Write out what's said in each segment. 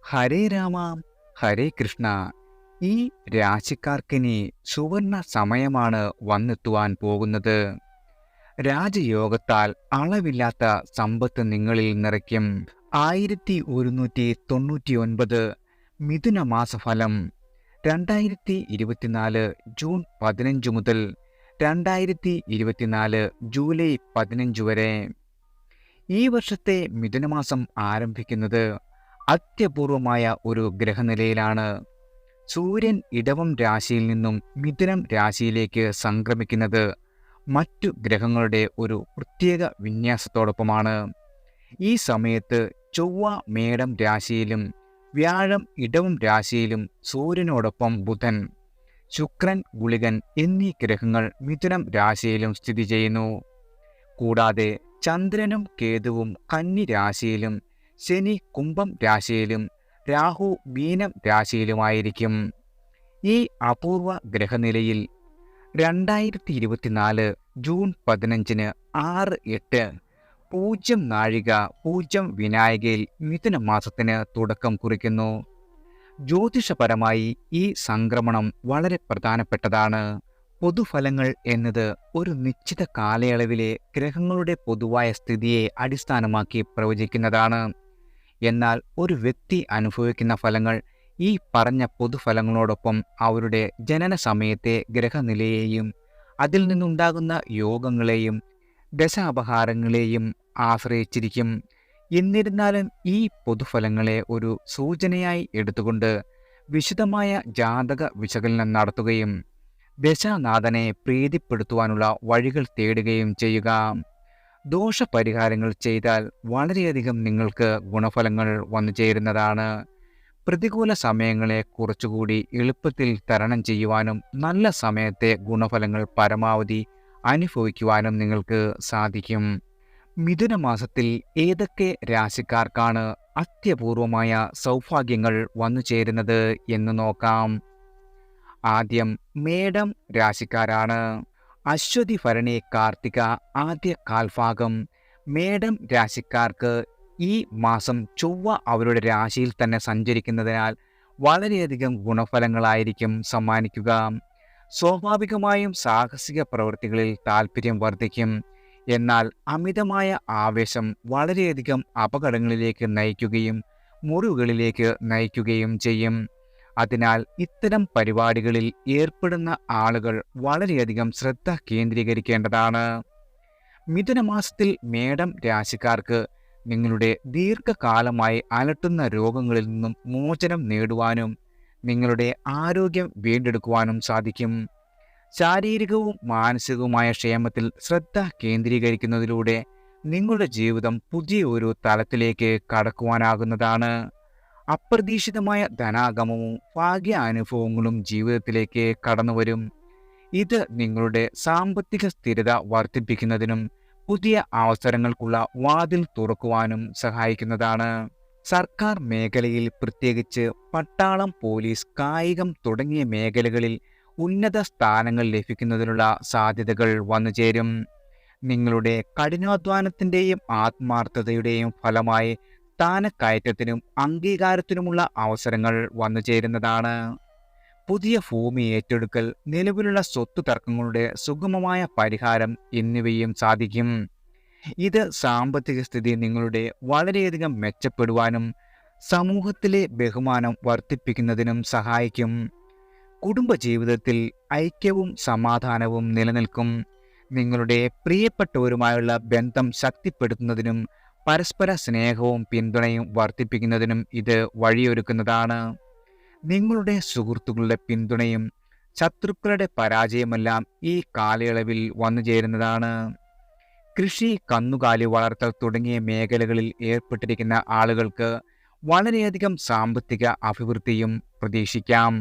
ഹരേ രാമ ഹരേ കൃഷ്ണ. ഈ രാശിക്കാർക്കിനി സുവർണ സമയമാണ് വന്നെത്തുവാൻ പോകുന്നത്. രാജയോഗത്താൽ അളവില്ലാത്ത സമ്പത്ത് നിങ്ങളിൽ നിറയ്ക്കും. 1199 മിഥുന മാസഫലം 2024 ജൂൺ 15 മുതൽ 2024 ജൂലൈ 15 വരെ. ഈ വർഷത്തെ മിഥുനമാസം ആരംഭിക്കുന്നത് അത്യപൂർവമായ ഒരു ഗ്രഹനിലയിലാണ്. സൂര്യൻ ഇടവം രാശിയിൽ നിന്നും മിഥുനം രാശിയിലേക്ക് സംക്രമിക്കുന്നത് മറ്റു ഗ്രഹങ്ങളുടെ ഒരു പ്രത്യേക വിന്യാസത്തോടൊപ്പമാണ്. ഈ സമയത്ത് ചൊവ്വ മേടം രാശിയിലും വ്യാഴം ഇടവം രാശിയിലും സൂര്യനോടൊപ്പം ബുധൻ, ശുക്രൻ, ഗുളികൻ എന്നീ ഗ്രഹങ്ങൾ മിഥുനം രാശിയിലും സ്ഥിതി ചെയ്യുന്നു. കൂടാതെ ചന്ദ്രനും കേതുവും കന്നി രാശിയിലും ശനി കുംഭം രാശിയിലും രാഹു മീനം രാശിയിലുമായിരിക്കും. ഈ അപൂർവ ഗ്രഹനിലയിൽ 2024 ജൂൺ 15 6:08 0 വിനാഴികയിൽ മിഥുന മാസത്തിന് തുടക്കം കുറിക്കുന്നു. ജ്യോതിഷപരമായി ഈ സംക്രമണം വളരെ പ്രധാനപ്പെട്ടതാണ്. പൊതുഫലങ്ങൾ എന്നത് ഒരു നിശ്ചിത കാലയളവിലെ ഗ്രഹങ്ങളുടെ പൊതുവായ സ്ഥിതിയെ അടിസ്ഥാനമാക്കി പ്രവചിക്കുന്നതാണ്. എന്നാൽ ഒരു വ്യക്തി അനുഭവിക്കുന്ന ഫലങ്ങൾ ഈ പറഞ്ഞ പൊതുഫലങ്ങളോടൊപ്പം അവരുടെ ജനന സമയത്തെ ഗ്രഹനിലയെയും അതിൽ നിന്നുണ്ടാകുന്ന യോഗങ്ങളെയും ദശാപഹാരങ്ങളെയും ആശ്രയിച്ചിരിക്കും. എന്നിരുന്നാലും ഈ പൊതുഫലങ്ങളെ ഒരു സൂചനയായി എടുത്തുകൊണ്ട് വിശദമായ ജാതക വിശകലനം നടത്തുകയും ദശാനാഥനെ പ്രീതിപ്പെടുത്തുവാനുള്ള വഴികൾ തേടുകയും ചെയ്യുക. ദോഷപരിഹാരങ്ങൾ ചെയ്താൽ വളരെയധികം നിങ്ങൾക്ക് ഗുണഫലങ്ങൾ വന്നു ചേരുന്നതാണ്. പ്രതികൂല സമയങ്ങളെ കുറച്ചുകൂടി എളുപ്പത്തിൽ തരണം ചെയ്യുവാനും നല്ല സമയത്തെ ഗുണഫലങ്ങൾ പരമാവധി അനുഭവിക്കുവാനും നിങ്ങൾക്ക് സാധിക്കും. മിഥുന മാസത്തിൽ ഏതൊക്കെ രാശിക്കാർക്കാണ് അത്യപൂർവമായ സൗഭാഗ്യങ്ങൾ വന്നു ചേരുന്നത് എന്ന് നോക്കാം. ആദ്യം മേടം രാശിക്കാരാണ്. അശ്വതി ഭരണി കാർത്തിക ആദ്യ കാൽഭാഗം മേടം രാശിക്കാർക്ക് ഈ മാസം ചൊവ്വ അവരുടെ രാശിയിൽ തന്നെ സഞ്ചരിക്കുന്നതിനാൽ വളരെയധികം ഗുണഫലങ്ങളായിരിക്കും സമ്മാനിക്കുക. സ്വാഭാവികമായും സാഹസിക പ്രവൃത്തികളിൽ താല്പര്യം വർദ്ധിക്കും. എന്നാൽ അമിതമായ ആവേശം വളരെയധികം അപകടങ്ങളിലേക്ക് നയിക്കുകയും മുറിവുകളിലേക്ക് നയിക്കുകയും ചെയ്യും. അതിനാൽ ഇത്തരം പരിപാടികളിൽ ഏർപ്പെടുന്ന ആളുകൾ വളരെയധികം ശ്രദ്ധ കേന്ദ്രീകരിക്കേണ്ടതാണ്. മിഥുനമാസത്തിൽ മേടം രാശിക്കാർക്ക് നിങ്ങളുടെ ദീർഘകാലമായി അലട്ടുന്ന രോഗങ്ങളിൽ നിന്നും മോചനം നേടുവാനും നിങ്ങളുടെ ആരോഗ്യം വീണ്ടെടുക്കുവാനും സാധിക്കും. ശാരീരികവും മാനസികവുമായ ക്ഷേമത്തിൽ ശ്രദ്ധ കേന്ദ്രീകരിക്കുന്നതിലൂടെ നിങ്ങളുടെ ജീവിതം പുതിയ ഒരു തലത്തിലേക്ക് കടക്കുവാനാകുന്നതാണ്. അപ്രതീക്ഷിതമായ ധനാഗമവും ഭാഗ്യാനുഭവങ്ങളും ജീവിതത്തിലേക്ക് കടന്നുവരും. ഇത് നിങ്ങളുടെ സാമ്പത്തിക സ്ഥിരത വർദ്ധിപ്പിക്കുന്നതിനും പുതിയ അവസരങ്ങൾക്കുള്ള വാതിൽ തുറക്കുവാനും സഹായിക്കുന്നതാണ്. സർക്കാർ മേഖലയിൽ പ്രത്യേകിച്ച് പട്ടാളം, പോലീസ്, കായികം തുടങ്ങിയ മേഖലകളിൽ ഉന്നത സ്ഥാനങ്ങൾ ലഭിക്കുന്നതിനുള്ള സാധ്യതകൾ വന്നുചേരും. നിങ്ങളുടെ കഠിനാധ്വാനത്തിൻ്റെയും ആത്മാർത്ഥതയുടെയും ഫലമായി സ്ഥാനക്കയറ്റത്തിനും അംഗീകാരത്തിനുമുള്ള അവസരങ്ങൾ വന്നുചേരുന്നതാണ്. പുതിയ ഭൂമി ഏറ്റെടുക്കൽ, നിലവിലുള്ള സ്വത്ത് തർക്കങ്ങളുടെ സുഗമമായ പരിഹാരം എന്നിവയും സാധിക്കും. ഇത് സാമ്പത്തിക സ്ഥിതി നിങ്ങളുടെ വളരെയധികം മെച്ചപ്പെടുവാനും സമൂഹത്തിലെ ബഹുമാനം വർദ്ധിപ്പിക്കുന്നതിനും സഹായിക്കും. കുടുംബജീവിതത്തിൽ ഐക്യവും സമാധാനവും നിലനിൽക്കും. നിങ്ങളുടെ പ്രിയപ്പെട്ടവരുമായുള്ള ബന്ധം ശക്തിപ്പെടുത്തുന്നതിനും പരസ്പര സ്നേഹവും പിന്തുണയും വർദ്ധിപ്പിക്കുന്നതിനും ഇത് വഴിയൊരുക്കുന്നതാണ്. നിങ്ങളുടെ സുഹൃത്തുക്കളുടെ പിന്തുണയും ശത്രുക്കളുടെ പരാജയമെല്ലാം ഈ കാലയളവിൽ വന്നു ചേരുന്നതാണ്. കൃഷി, കന്നുകാലി വളർത്തൽ തുടങ്ങിയ മേഖലകളിൽ ഏർപ്പെട്ടിരിക്കുന്ന ആളുകൾക്ക് വളരെയധികം സാമ്പത്തിക അഭിവൃദ്ധിയും പ്രതീക്ഷിക്കാം.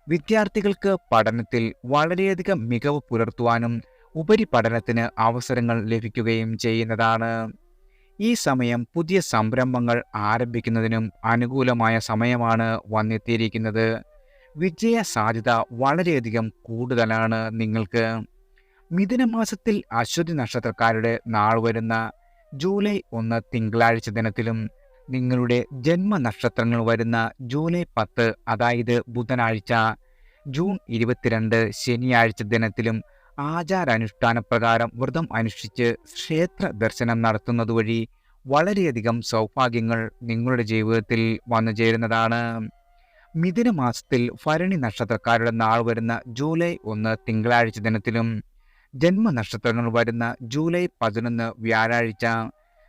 വിദ്യാർത്ഥികൾക്ക് പഠനത്തിൽ വളരെയധികം മികവ് പുലർത്തുവാനും ഉപരിപഠനത്തിന് അവസരങ്ങൾ ലഭിക്കുകയും ചെയ്യുന്നതാണ്. ഈ സമയം പുതിയ സംരംഭങ്ങൾ ആരംഭിക്കുന്നതിനും അനുകൂലമായ സമയമാണ് വന്നെത്തിയിരിക്കുന്നത്. വിജയ സാധ്യത വളരെയധികം കൂടുതലാണ് നിങ്ങൾക്ക്. മിഥുനമാസത്തിൽ അശ്വതി നക്ഷത്രക്കാരുടെ നാൾ വരുന്ന ജൂലൈ 1 തിങ്കളാഴ്ച ദിനത്തിലും നിങ്ങളുടെ ജന്മനക്ഷത്രങ്ങൾ വരുന്ന ജൂലൈ 10, അതായത് ബുധനാഴ്ച, ജൂൺ 22 ശനിയാഴ്ച ദിനത്തിലും ആചാരാനുഷ്ഠാന പ്രകാരം വ്രതം അനുഷ്ഠിച്ച് ക്ഷേത്ര ദർശനം നടത്തുന്നതുവഴി വളരെയധികം സൗഭാഗ്യങ്ങൾ നിങ്ങളുടെ ജീവിതത്തിൽ വന്നു ചേരുന്നതാണ്. മിഥുന മാസത്തിൽ ഭരണി നക്ഷത്രക്കാരുടെ നാൾ വരുന്ന ജൂലൈ 1 തിങ്കളാഴ്ച ദിനത്തിലും ജന്മനക്ഷത്രങ്ങൾ വരുന്ന ജൂലൈ 11 വ്യാഴാഴ്ച,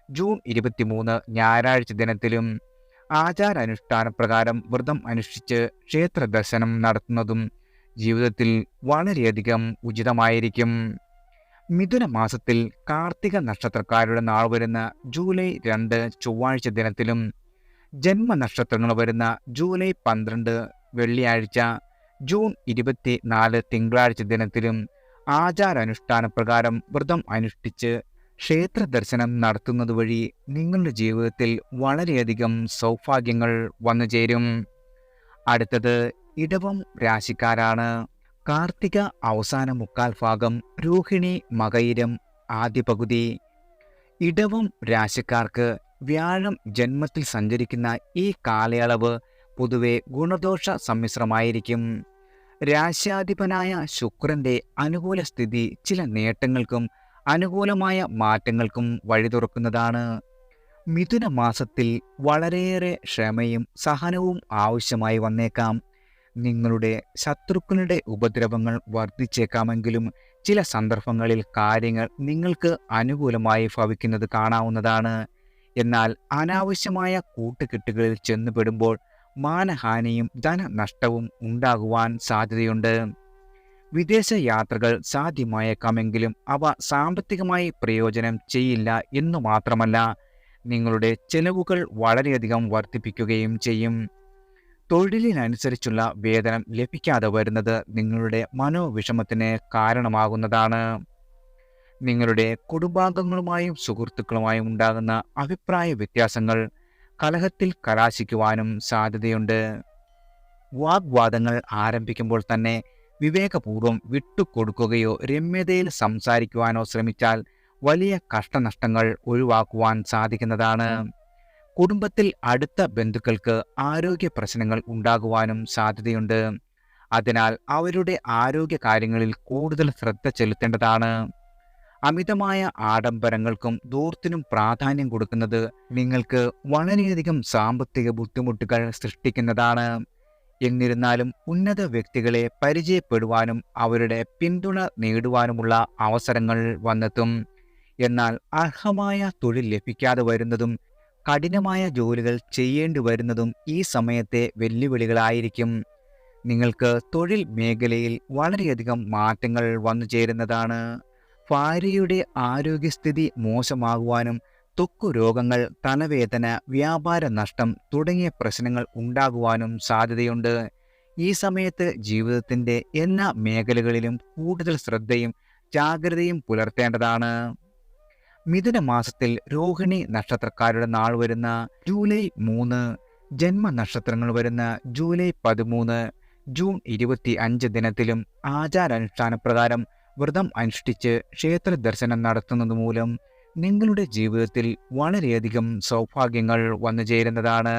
ജൂൺ 23 ഞായറാഴ്ച ദിനത്തിലും ആചാരാനുഷ്ഠാന പ്രകാരം വ്രതം അനുഷ്ഠിച്ച് ക്ഷേത്ര ദർശനം നടത്തുന്നതും ജീവിതത്തിൽ വളരെയധികം ഉചിതമായിരിക്കും. മിഥുന മാസത്തിൽ കാർത്തിക നക്ഷത്രക്കാരുടെ നാൾ വരുന്ന ജൂലൈ 2 ചൊവ്വാഴ്ച ദിനത്തിലും ജന്മനക്ഷത്രങ്ങൾ വരുന്ന ജൂലൈ 12 വെള്ളിയാഴ്ച, ജൂൺ 24 തിങ്കളാഴ്ച ദിനത്തിലും ആചാരാനുഷ്ഠാന പ്രകാരം വ്രതം അനുഷ്ഠിച്ച് ക്ഷേത്ര ദർശനം നടത്തുന്നതുവഴി നിങ്ങളുടെ ജീവിതത്തിൽ വളരെയധികം സൗഭാഗ്യങ്ങൾ വന്നു ചേരും. അടുത്തത് ഇടവം രാശിക്കാരാണ്. കാർത്തിക അവസാന മുക്കാൽ ഭാഗം, രോഹിണി മകയിരം ആദ്യ പകുതി. ഇടവം രാശിക്കാർക്ക് വ്യാഴം ജന്മത്തിൽ സഞ്ചരിക്കുന്ന ഈ കാലയളവ് പൊതുവെ ഗുണദോഷ സമ്മിശ്രമായിരിക്കും. രാശ്യാധിപനായ ശുക്രന്റെ അനുകൂല സ്ഥിതി ചില നേട്ടങ്ങൾക്കും അനുകൂലമായ മാറ്റങ്ങൾക്കും വഴി തുറക്കുന്നതാണ്. മിഥുന മാസത്തിൽ വളരെയേറെ ക്ഷമയും സഹനവും ആവശ്യമായി വന്നേക്കാം. നിങ്ങളുടെ ശത്രുക്കളുടെ ഉപദ്രവങ്ങൾ വർദ്ധിച്ചേക്കാമെങ്കിലും ചില സന്ദർഭങ്ങളിൽ കാര്യങ്ങൾ നിങ്ങൾക്ക് അനുകൂലമായി ഭവിക്കുന്നത് കാണാവുന്നതാണ്. എന്നാൽ അനാവശ്യമായ കൂട്ടുകെട്ടുകളിൽ ചെന്നുപെടുമ്പോൾ മാനഹാനിയും ധനനഷ്ടവും ഉണ്ടാകുവാൻ സാധ്യതയുണ്ട്. വിദേശ യാത്രകൾ സാധ്യമായേക്കാമെങ്കിലും അവ സാമ്പത്തികമായി പ്രയോജനം ചെയ്യില്ല എന്നു മാത്രമല്ല, നിങ്ങളുടെ ചെലവുകൾ വളരെയധികം വർദ്ധിപ്പിക്കുകയും ചെയ്യും. തൊഴിലിനനുസരിച്ചുള്ള വേതനം ലഭിക്കാതെ വരുന്നത് നിങ്ങളുടെ മനോവിഷമത്തിന് കാരണമാകുന്നതാണ്. നിങ്ങളുടെ കുടുംബാംഗങ്ങളുമായും സുഹൃത്തുക്കളുമായും ഉണ്ടാകുന്ന അഭിപ്രായ വ്യത്യാസങ്ങൾ കലഹത്തിൽ കലാശിക്കുവാനും സാധ്യതയുണ്ട്. വാഗ്വാദങ്ങൾ ആരംഭിക്കുമ്പോൾ തന്നെ വിവേകപൂർവ്വം വിട്ടുകൊടുക്കുകയോ രമ്യതയിൽ സംസാരിക്കുവാനോ ശ്രമിച്ചാൽ വലിയ കഷ്ടനഷ്ടങ്ങൾ ഒഴിവാക്കുവാൻ സാധിക്കുന്നതാണ്. കുടുംബത്തിൽ അടുത്ത ബന്ധുക്കൾക്ക് ആരോഗ്യ പ്രശ്നങ്ങൾ ഉണ്ടാകുവാനും സാധ്യതയുണ്ട്. അതിനാൽ അവരുടെ ആരോഗ്യ കാര്യങ്ങളിൽ കൂടുതൽ ശ്രദ്ധ ചെലുത്തേണ്ടതാണ്. അമിതമായ ആഡംബരങ്ങൾക്കും ധൂർത്തിനും പ്രാധാന്യം കൊടുക്കുന്നത് നിങ്ങൾക്ക് വളരെയധികം സാമ്പത്തിക ബുദ്ധിമുട്ടുകൾ സൃഷ്ടിക്കുന്നതാണ്. എന്നിരുന്നാലും ഉന്നത വ്യക്തികളെ പരിചയപ്പെടുവാനും അവരുടെ പിന്തുണ നേടുവാനുമുള്ള അവസരങ്ങൾ വന്നെത്തും. എന്നാൽ അർഹമായ തൊഴിൽ ലഭിക്കാതെ വരുന്നതും കഠിനമായ ജോലികൾ ചെയ്യേണ്ടി വരുന്നതും ഈ സമയത്തെ വെല്ലുവിളികളായിരിക്കും. നിങ്ങൾക്ക് തൊഴിൽ മേഖലയിൽ വളരെയധികം മാറ്റങ്ങൾ വന്നു ചേരുന്നതാണ്. ഭാര്യയുടെ ആരോഗ്യസ്ഥിതി മോശമാകുവാനും ത്വക്ക് രോഗങ്ങൾ, തലവേദന, വ്യാപാര നഷ്ടം തുടങ്ങിയ പ്രശ്നങ്ങൾ ഉണ്ടാകുവാനും സാധ്യതയുണ്ട്. ഈ സമയത്ത് ജീവിതത്തിൻ്റെ എല്ലാ മേഖലകളിലും കൂടുതൽ ശ്രദ്ധയും ജാഗ്രതയും പുലർത്തേണ്ടതാണ്. മിഥുന മാസത്തിൽ രോഹിണി നക്ഷത്രക്കാരുടെ നാൾ വരുന്ന ജൂലൈ 3, ജന്മനക്ഷത്രങ്ങൾ വരുന്ന ജൂലൈ 13, ജൂൺ 25 ദിനത്തിലും ആചാരാനുഷ്ഠാന പ്രകാരം വ്രതം അനുഷ്ഠിച്ച് ക്ഷേത്ര ദർശനം നടത്തുന്നത് മൂലം നിങ്ങളുടെ ജീവിതത്തിൽ വളരെയധികം സൗഭാഗ്യങ്ങൾ വന്നു ചേരുന്നതാണ്.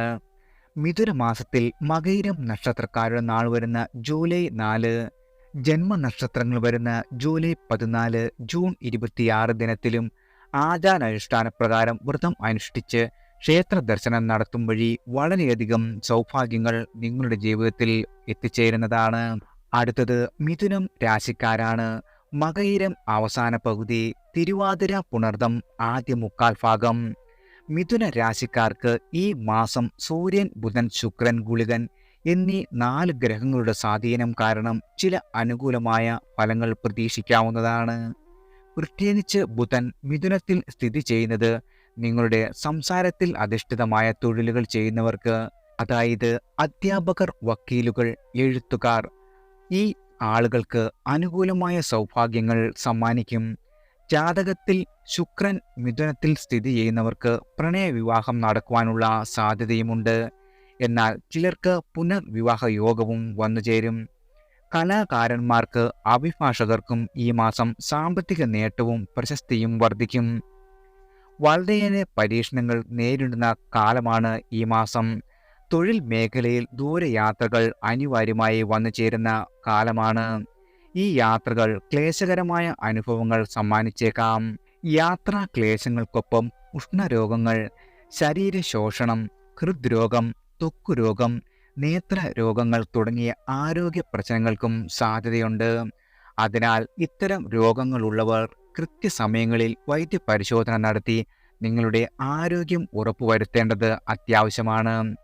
മിഥുന മാസത്തിൽ മകയിരം നക്ഷത്രക്കാരുടെ നാൾ വരുന്ന ജൂലൈ 4, ജന്മനക്ഷത്രങ്ങൾ വരുന്ന ജൂലൈ 14, ജൂൺ 26 ദിനത്തിലും ആചാരാനുഷ്ഠാന പ്രകാരം വ്രതം അനുഷ്ഠിച്ച് ക്ഷേത്ര ദർശനം നടത്തും വഴി വളരെയധികം സൗഭാഗ്യങ്ങൾ നിങ്ങളുടെ ജീവിതത്തിൽ എത്തിച്ചേരുന്നതാണ്. അടുത്തത് മിഥുനം രാശിക്കാരാണ്. മകയിരം അവസാന പകുതി, തിരുവാതിര പുണർദം ആദ്യ മുക്കാൽ ഭാഗം. മിഥുന രാശിക്കാർക്ക് ഈ മാസം സൂര്യൻ, ബുധൻ, ശുക്രൻ, ഗുളികൻ എന്നീ 4 ഗ്രഹങ്ങളുടെ സ്വാധീനം കാരണം ചില അനുകൂലമായ ഫലങ്ങൾ പ്രതീക്ഷിക്കാവുന്നതാണ്. പ്രത്യേകിച്ച് ബുധൻ മിഥുനത്തിൽ സ്ഥിതി ചെയ്യുന്നത് നിങ്ങളുടെ സംസാരത്തിൽ അധിഷ്ഠിതമായ തൊഴിലുകൾ ചെയ്യുന്നവർക്ക്, അതായത് അധ്യാപകർ, വക്കീലുകൾ, എഴുത്തുകാർ, ഈ ആളുകൾക്ക് അനുകൂലമായ സൗഭാഗ്യങ്ങൾ സമ്മാനിക്കും. ജാതകത്തിൽ ശുക്രൻ മിഥുനത്തിൽ സ്ഥിതി ചെയ്യുന്നവർക്ക് പ്രണയവിവാഹം നടക്കുവാനുള്ള സാധ്യതയുമുണ്ട്. എന്നാൽ ചിലർക്ക് പുനർവിവാഹ യോഗവും വന്നുചേരും. കലാകാരന്മാർക്ക്, അഭിഭാഷകർക്കും ഈ മാസം സാമ്പത്തിക നേട്ടവും പ്രശസ്തിയും വർദ്ധിക്കും. വളരെയേറെ പരീക്ഷണങ്ങൾ നേരിടുന്ന കാലമാണ് ഈ മാസം. തൊഴിൽ മേഖലയിൽ ദൂരയാത്രകൾ അനിവാര്യമായി വന്നു ചേരുന്ന കാലമാണ്. ഈ യാത്രകൾ ക്ലേശകരമായ അനുഭവങ്ങൾ സമ്മാനിച്ചേക്കാം. യാത്രാ ക്ലേശങ്ങൾക്കൊപ്പം ഉഷ്ണരോഗങ്ങൾ, ശരീരശോഷണം, ഹൃദ്രോഗം, ത്വക്കുരോഗം, നേത്രരോഗങ്ങൾ തുടങ്ങിയ ആരോഗ്യ പ്രശ്നങ്ങൾക്കും സാധ്യതയുണ്ട്. അതിനാൽ ഇത്തരം രോഗങ്ങളുള്ളവർ കൃത്യസമയങ്ങളിൽ വൈദ്യപരിശോധന നടത്തി നിങ്ങളുടെ ആരോഗ്യം ഉറപ്പുവരുത്തേണ്ടത് അത്യാവശ്യമാണ്.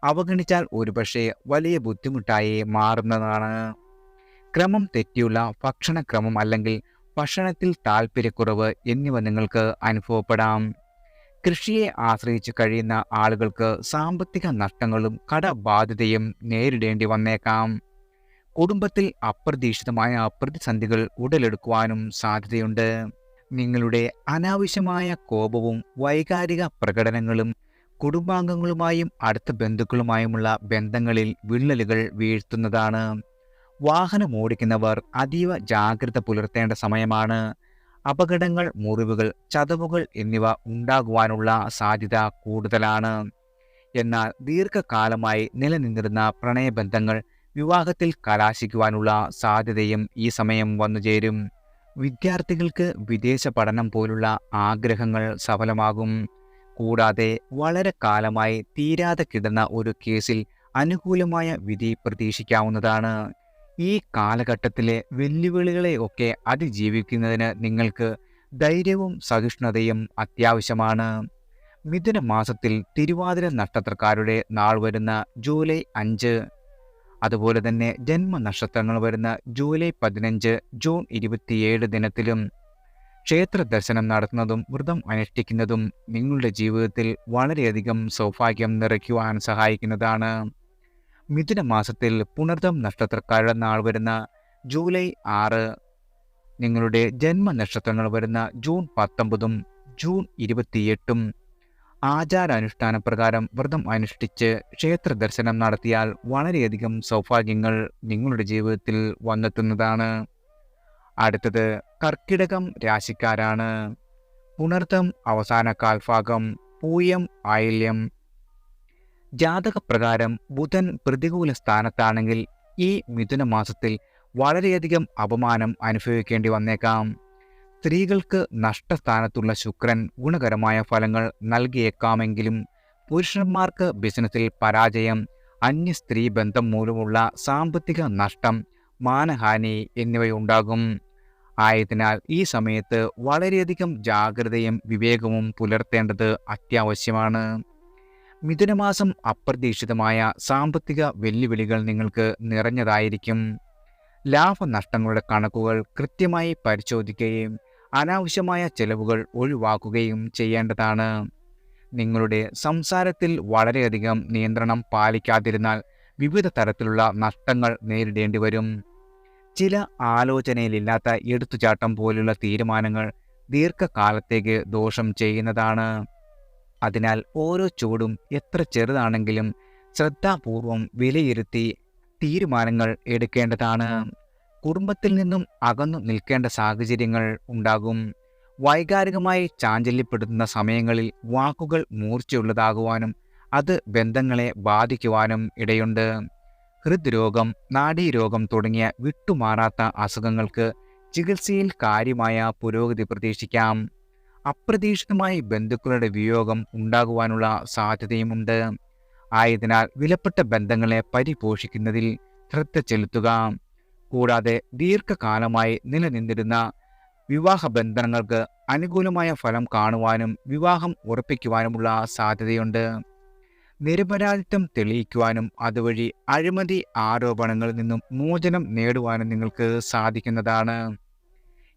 അവഗണിച്ചാൽ ഒരുപക്ഷെ വലിയ ബുദ്ധിമുട്ടായി മാറുന്നതാണ്. ക്രമം തെറ്റിയുള്ള ഭക്ഷണക്രമം അല്ലെങ്കിൽ ഭക്ഷണത്തിൽ താൽപ്പര്യക്കുറവ് എന്നിവ നിങ്ങൾക്ക് അനുഭവപ്പെടാം. കൃഷിയെ ആശ്രയിച്ച് കഴിയുന്ന ആളുകൾക്ക് സാമ്പത്തിക നഷ്ടങ്ങളും കടബാധ്യതയും നേരിടേണ്ടി വന്നേക്കാം. കുടുംബത്തിൽ അപ്രതീക്ഷിതമായ പ്രതിസന്ധികൾ ഉടലെടുക്കുവാനും സാധ്യതയുണ്ട്. നിങ്ങളുടെ അനാവശ്യമായ കോപവും വൈകാരിക പ്രകടനങ്ങളും കുടുംബാംഗങ്ങളുമായും അടുത്ത ബന്ധുക്കളുമായുമുള്ള ബന്ധങ്ങളിൽ വിള്ളലുകൾ വീഴ്ത്തുന്നതാണ്. വാഹനമോടിക്കുന്നവർ അതീവ ജാഗ്രത പുലർത്തേണ്ട സമയമാണ്. അപകടങ്ങൾ, മുറിവുകൾ, ചതവുകൾ എന്നിവ ഉണ്ടാകുവാനുള്ള സാധ്യത കൂടുതലാണ്. എന്നാൽ ദീർഘകാലമായി നിലനിന്നിരുന്ന പ്രണയബന്ധങ്ങൾ വിവാഹത്തിൽ കലാശിക്കുവാനുള്ള സാധ്യതയും ഈ സമയം വന്നുചേരും. വിദ്യാർത്ഥികൾക്ക് വിദേശ പഠനം പോലുള്ള ആഗ്രഹങ്ങൾ സഫലമാകും. കൂടാതെ വളരെ കാലമായി തീരാതെ കിടന്ന ഒരു കേസിൽ അനുകൂലമായ വിധി പ്രതീക്ഷിക്കാവുന്നതാണ്. ഈ കാലഘട്ടത്തിലെ വെല്ലുവിളികളെയൊക്കെ അതിജീവിക്കുന്നതിന് നിങ്ങൾക്ക് ധൈര്യവും സഹിഷ്ണുതയും അത്യാവശ്യമാണ്. മിഥുന മാസത്തിൽ തിരുവാതിര നക്ഷത്രക്കാരുടെ നാൾ വരുന്ന ജൂലൈ 5, അതുപോലെ തന്നെ ജന്മനക്ഷത്രങ്ങൾ വരുന്ന ജൂലൈ 15, ജൂൺ 27 ദിനത്തിലും ക്ഷേത്ര ദർശനം നടത്തുന്നതും വ്രതം അനുഷ്ഠിക്കുന്നതും നിങ്ങളുടെ ജീവിതത്തിൽ വളരെയധികം സൗഭാഗ്യം നിറയ്ക്കുവാൻ സഹായിക്കുന്നതാണ്. മിഥുന മാസത്തിൽ പുണർതം നക്ഷത്രക്കാരുടെ നാൾ വരുന്ന ജൂലൈ 6, നിങ്ങളുടെ ജന്മനക്ഷത്രങ്ങൾ വരുന്ന ജൂൺ 19, ജൂൺ 28 ആചാരാനുഷ്ഠാന പ്രകാരം വ്രതം അനുഷ്ഠിച്ച് ക്ഷേത്ര ദർശനം നടത്തിയാൽ വളരെയധികം സൗഭാഗ്യങ്ങൾ നിങ്ങളുടെ ജീവിതത്തിൽ വന്നെത്തുന്നതാണ്. അടുത്തത് കർക്കിടകം രാശിക്കാരാണ്. പുണർതം അവസാന കാൽഭാഗം, പൂയം, ആയില്യം. ജാതകപ്രകാരം ബുധൻ പ്രതികൂല സ്ഥാനത്താണെങ്കിൽ ഈ മിഥുന മാസത്തിൽ വളരെയധികം അപമാനം അനുഭവിക്കേണ്ടി വന്നേക്കാം. സ്ത്രീകൾക്ക് നഷ്ടസ്ഥാനത്തുള്ള ശുക്രൻ ഗുണകരമായ ഫലങ്ങൾ നൽകിയേക്കാമെങ്കിലും പുരുഷന്മാർക്ക് ബിസിനസ്സിൽ പരാജയം, അന്യ സ്ത്രീ ബന്ധം മൂലമുള്ള സാമ്പത്തിക നഷ്ടം, മാനഹാനി എന്നിവയുണ്ടാകും. ആയതിനാൽ ഈ സമയത്ത് വളരെയധികം ജാഗ്രതയും വിവേകവും പുലർത്തേണ്ടത് അത്യാവശ്യമാണ്. മിഥുനമാസം അപ്രതീക്ഷിതമായ സാമ്പത്തിക വെല്ലുവിളികൾ നിങ്ങൾക്ക് നിറഞ്ഞതായിരിക്കും. ലാഭനഷ്ടങ്ങളുടെ കണക്കുകൾ കൃത്യമായി പരിശോധിക്കുകയും അനാവശ്യമായ ചെലവുകൾ ഒഴിവാക്കുകയും ചെയ്യേണ്ടതാണ്. നിങ്ങളുടെ സംസാരത്തിൽ വളരെയധികം നിയന്ത്രണം പാലിക്കാതിരുന്നാൽ വിവിധ തരത്തിലുള്ള നഷ്ടങ്ങൾ നേരിടേണ്ടി വരും. ചില ആലോചനയിലില്ലാത്ത എടുത്തുചാട്ടം പോലുള്ള തീരുമാനങ്ങൾ ദീർഘകാലത്തേക്ക് ദോഷം ചെയ്യുന്നതാണ്. അതിനാൽ ഓരോ ചൂടും എത്ര ചെറുതാണെങ്കിലും ശ്രദ്ധാപൂർവം വിലയിരുത്തി തീരുമാനങ്ങൾ എടുക്കേണ്ടതാണ്. കുടുംബത്തിൽ നിന്നും അകന്നു നിൽക്കേണ്ട സാഹചര്യങ്ങൾ ഉണ്ടാകും. വൈകാരികമായി ചാഞ്ചല്യപ്പെടുത്തുന്ന സമയങ്ങളിൽ വാക്കുകൾ മൂർച്ചയുള്ളതാകുവാനും അത് ബന്ധങ്ങളെ ബാധിക്കുവാനും ഇടയുണ്ട്. ഹൃദ്രോഗം, നാഡീരോഗം തുടങ്ങിയ വിട്ടുമാറാത്ത അസുഖങ്ങൾക്ക് ചികിത്സയിൽ കാര്യമായ പുരോഗതി പ്രതീക്ഷിക്കാം. അപ്രതീക്ഷിതമായി ബന്ധുക്കളുടെ വിയോഗം ഉണ്ടാകുവാനുള്ള സാധ്യതയുമുണ്ട്. ആയതിനാൽ വിലപ്പെട്ട ബന്ധങ്ങളെ പരിപോഷിക്കുന്നതിൽ ശ്രദ്ധ ചെലുത്തുക. കൂടാതെ ദീർഘകാലമായി നിലനിന്നിരുന്ന വിവാഹ ബന്ധങ്ങൾക്ക് അനുകൂലമായ ഫലം കാണുവാനും വിവാഹം ഉറപ്പിക്കുവാനുമുള്ള സാധ്യതയുണ്ട്. നിരപരാധിത്വം തെളിയിക്കുവാനും അതുവഴി അഴിമതി ആരോപണങ്ങളിൽ നിന്നും മോചനം നേടുവാനും നിങ്ങൾക്ക് സാധിക്കുന്നതാണ്.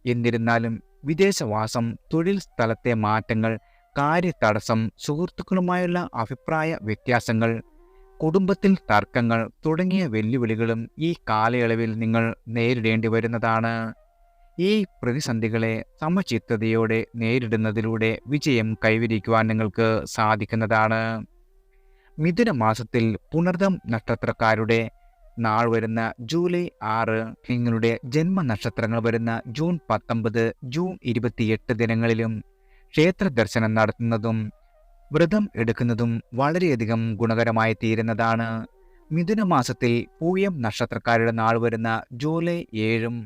എന്നിരുന്നാലും വിദേശവാസം, തൊഴിൽ സ്ഥലത്തെ മാറ്റങ്ങൾ, കാര്യതടസ്സം, സുഹൃത്തുക്കളുമായുള്ള അഭിപ്രായ വ്യത്യാസങ്ങൾ, കുടുംബത്തിൽ തർക്കങ്ങൾ തുടങ്ങിയ വെല്ലുവിളികളും ഈ കാലയളവിൽ നിങ്ങൾ നേരിടേണ്ടി വരുന്നതാണ്. ഈ പ്രതിസന്ധികളെ സമചിത്തതയോടെ നേരിടുന്നതിലൂടെ വിജയം കൈവരിക്കുവാൻ നിങ്ങൾക്ക് സാധിക്കുന്നതാണ്. മിഥുന മാസത്തിൽ പുണർതം നക്ഷത്രക്കാരുടെ നാൾ വരുന്ന ജൂലൈ 6, നിങ്ങളുടെ ജന്മനക്ഷത്രങ്ങൾ വരുന്ന ജൂൺ 19, ജൂൺ 28 ദിനങ്ങളിലും ക്ഷേത്ര ദർശനം നടത്തുന്നതും വ്രതം എടുക്കുന്നതും വളരെയധികം ഗുണകരമായി തീരുന്നതാണ്. മിഥുനമാസത്തിൽ പൂയം നക്ഷത്രക്കാരുടെ നാൾ വരുന്ന ജൂലൈ 7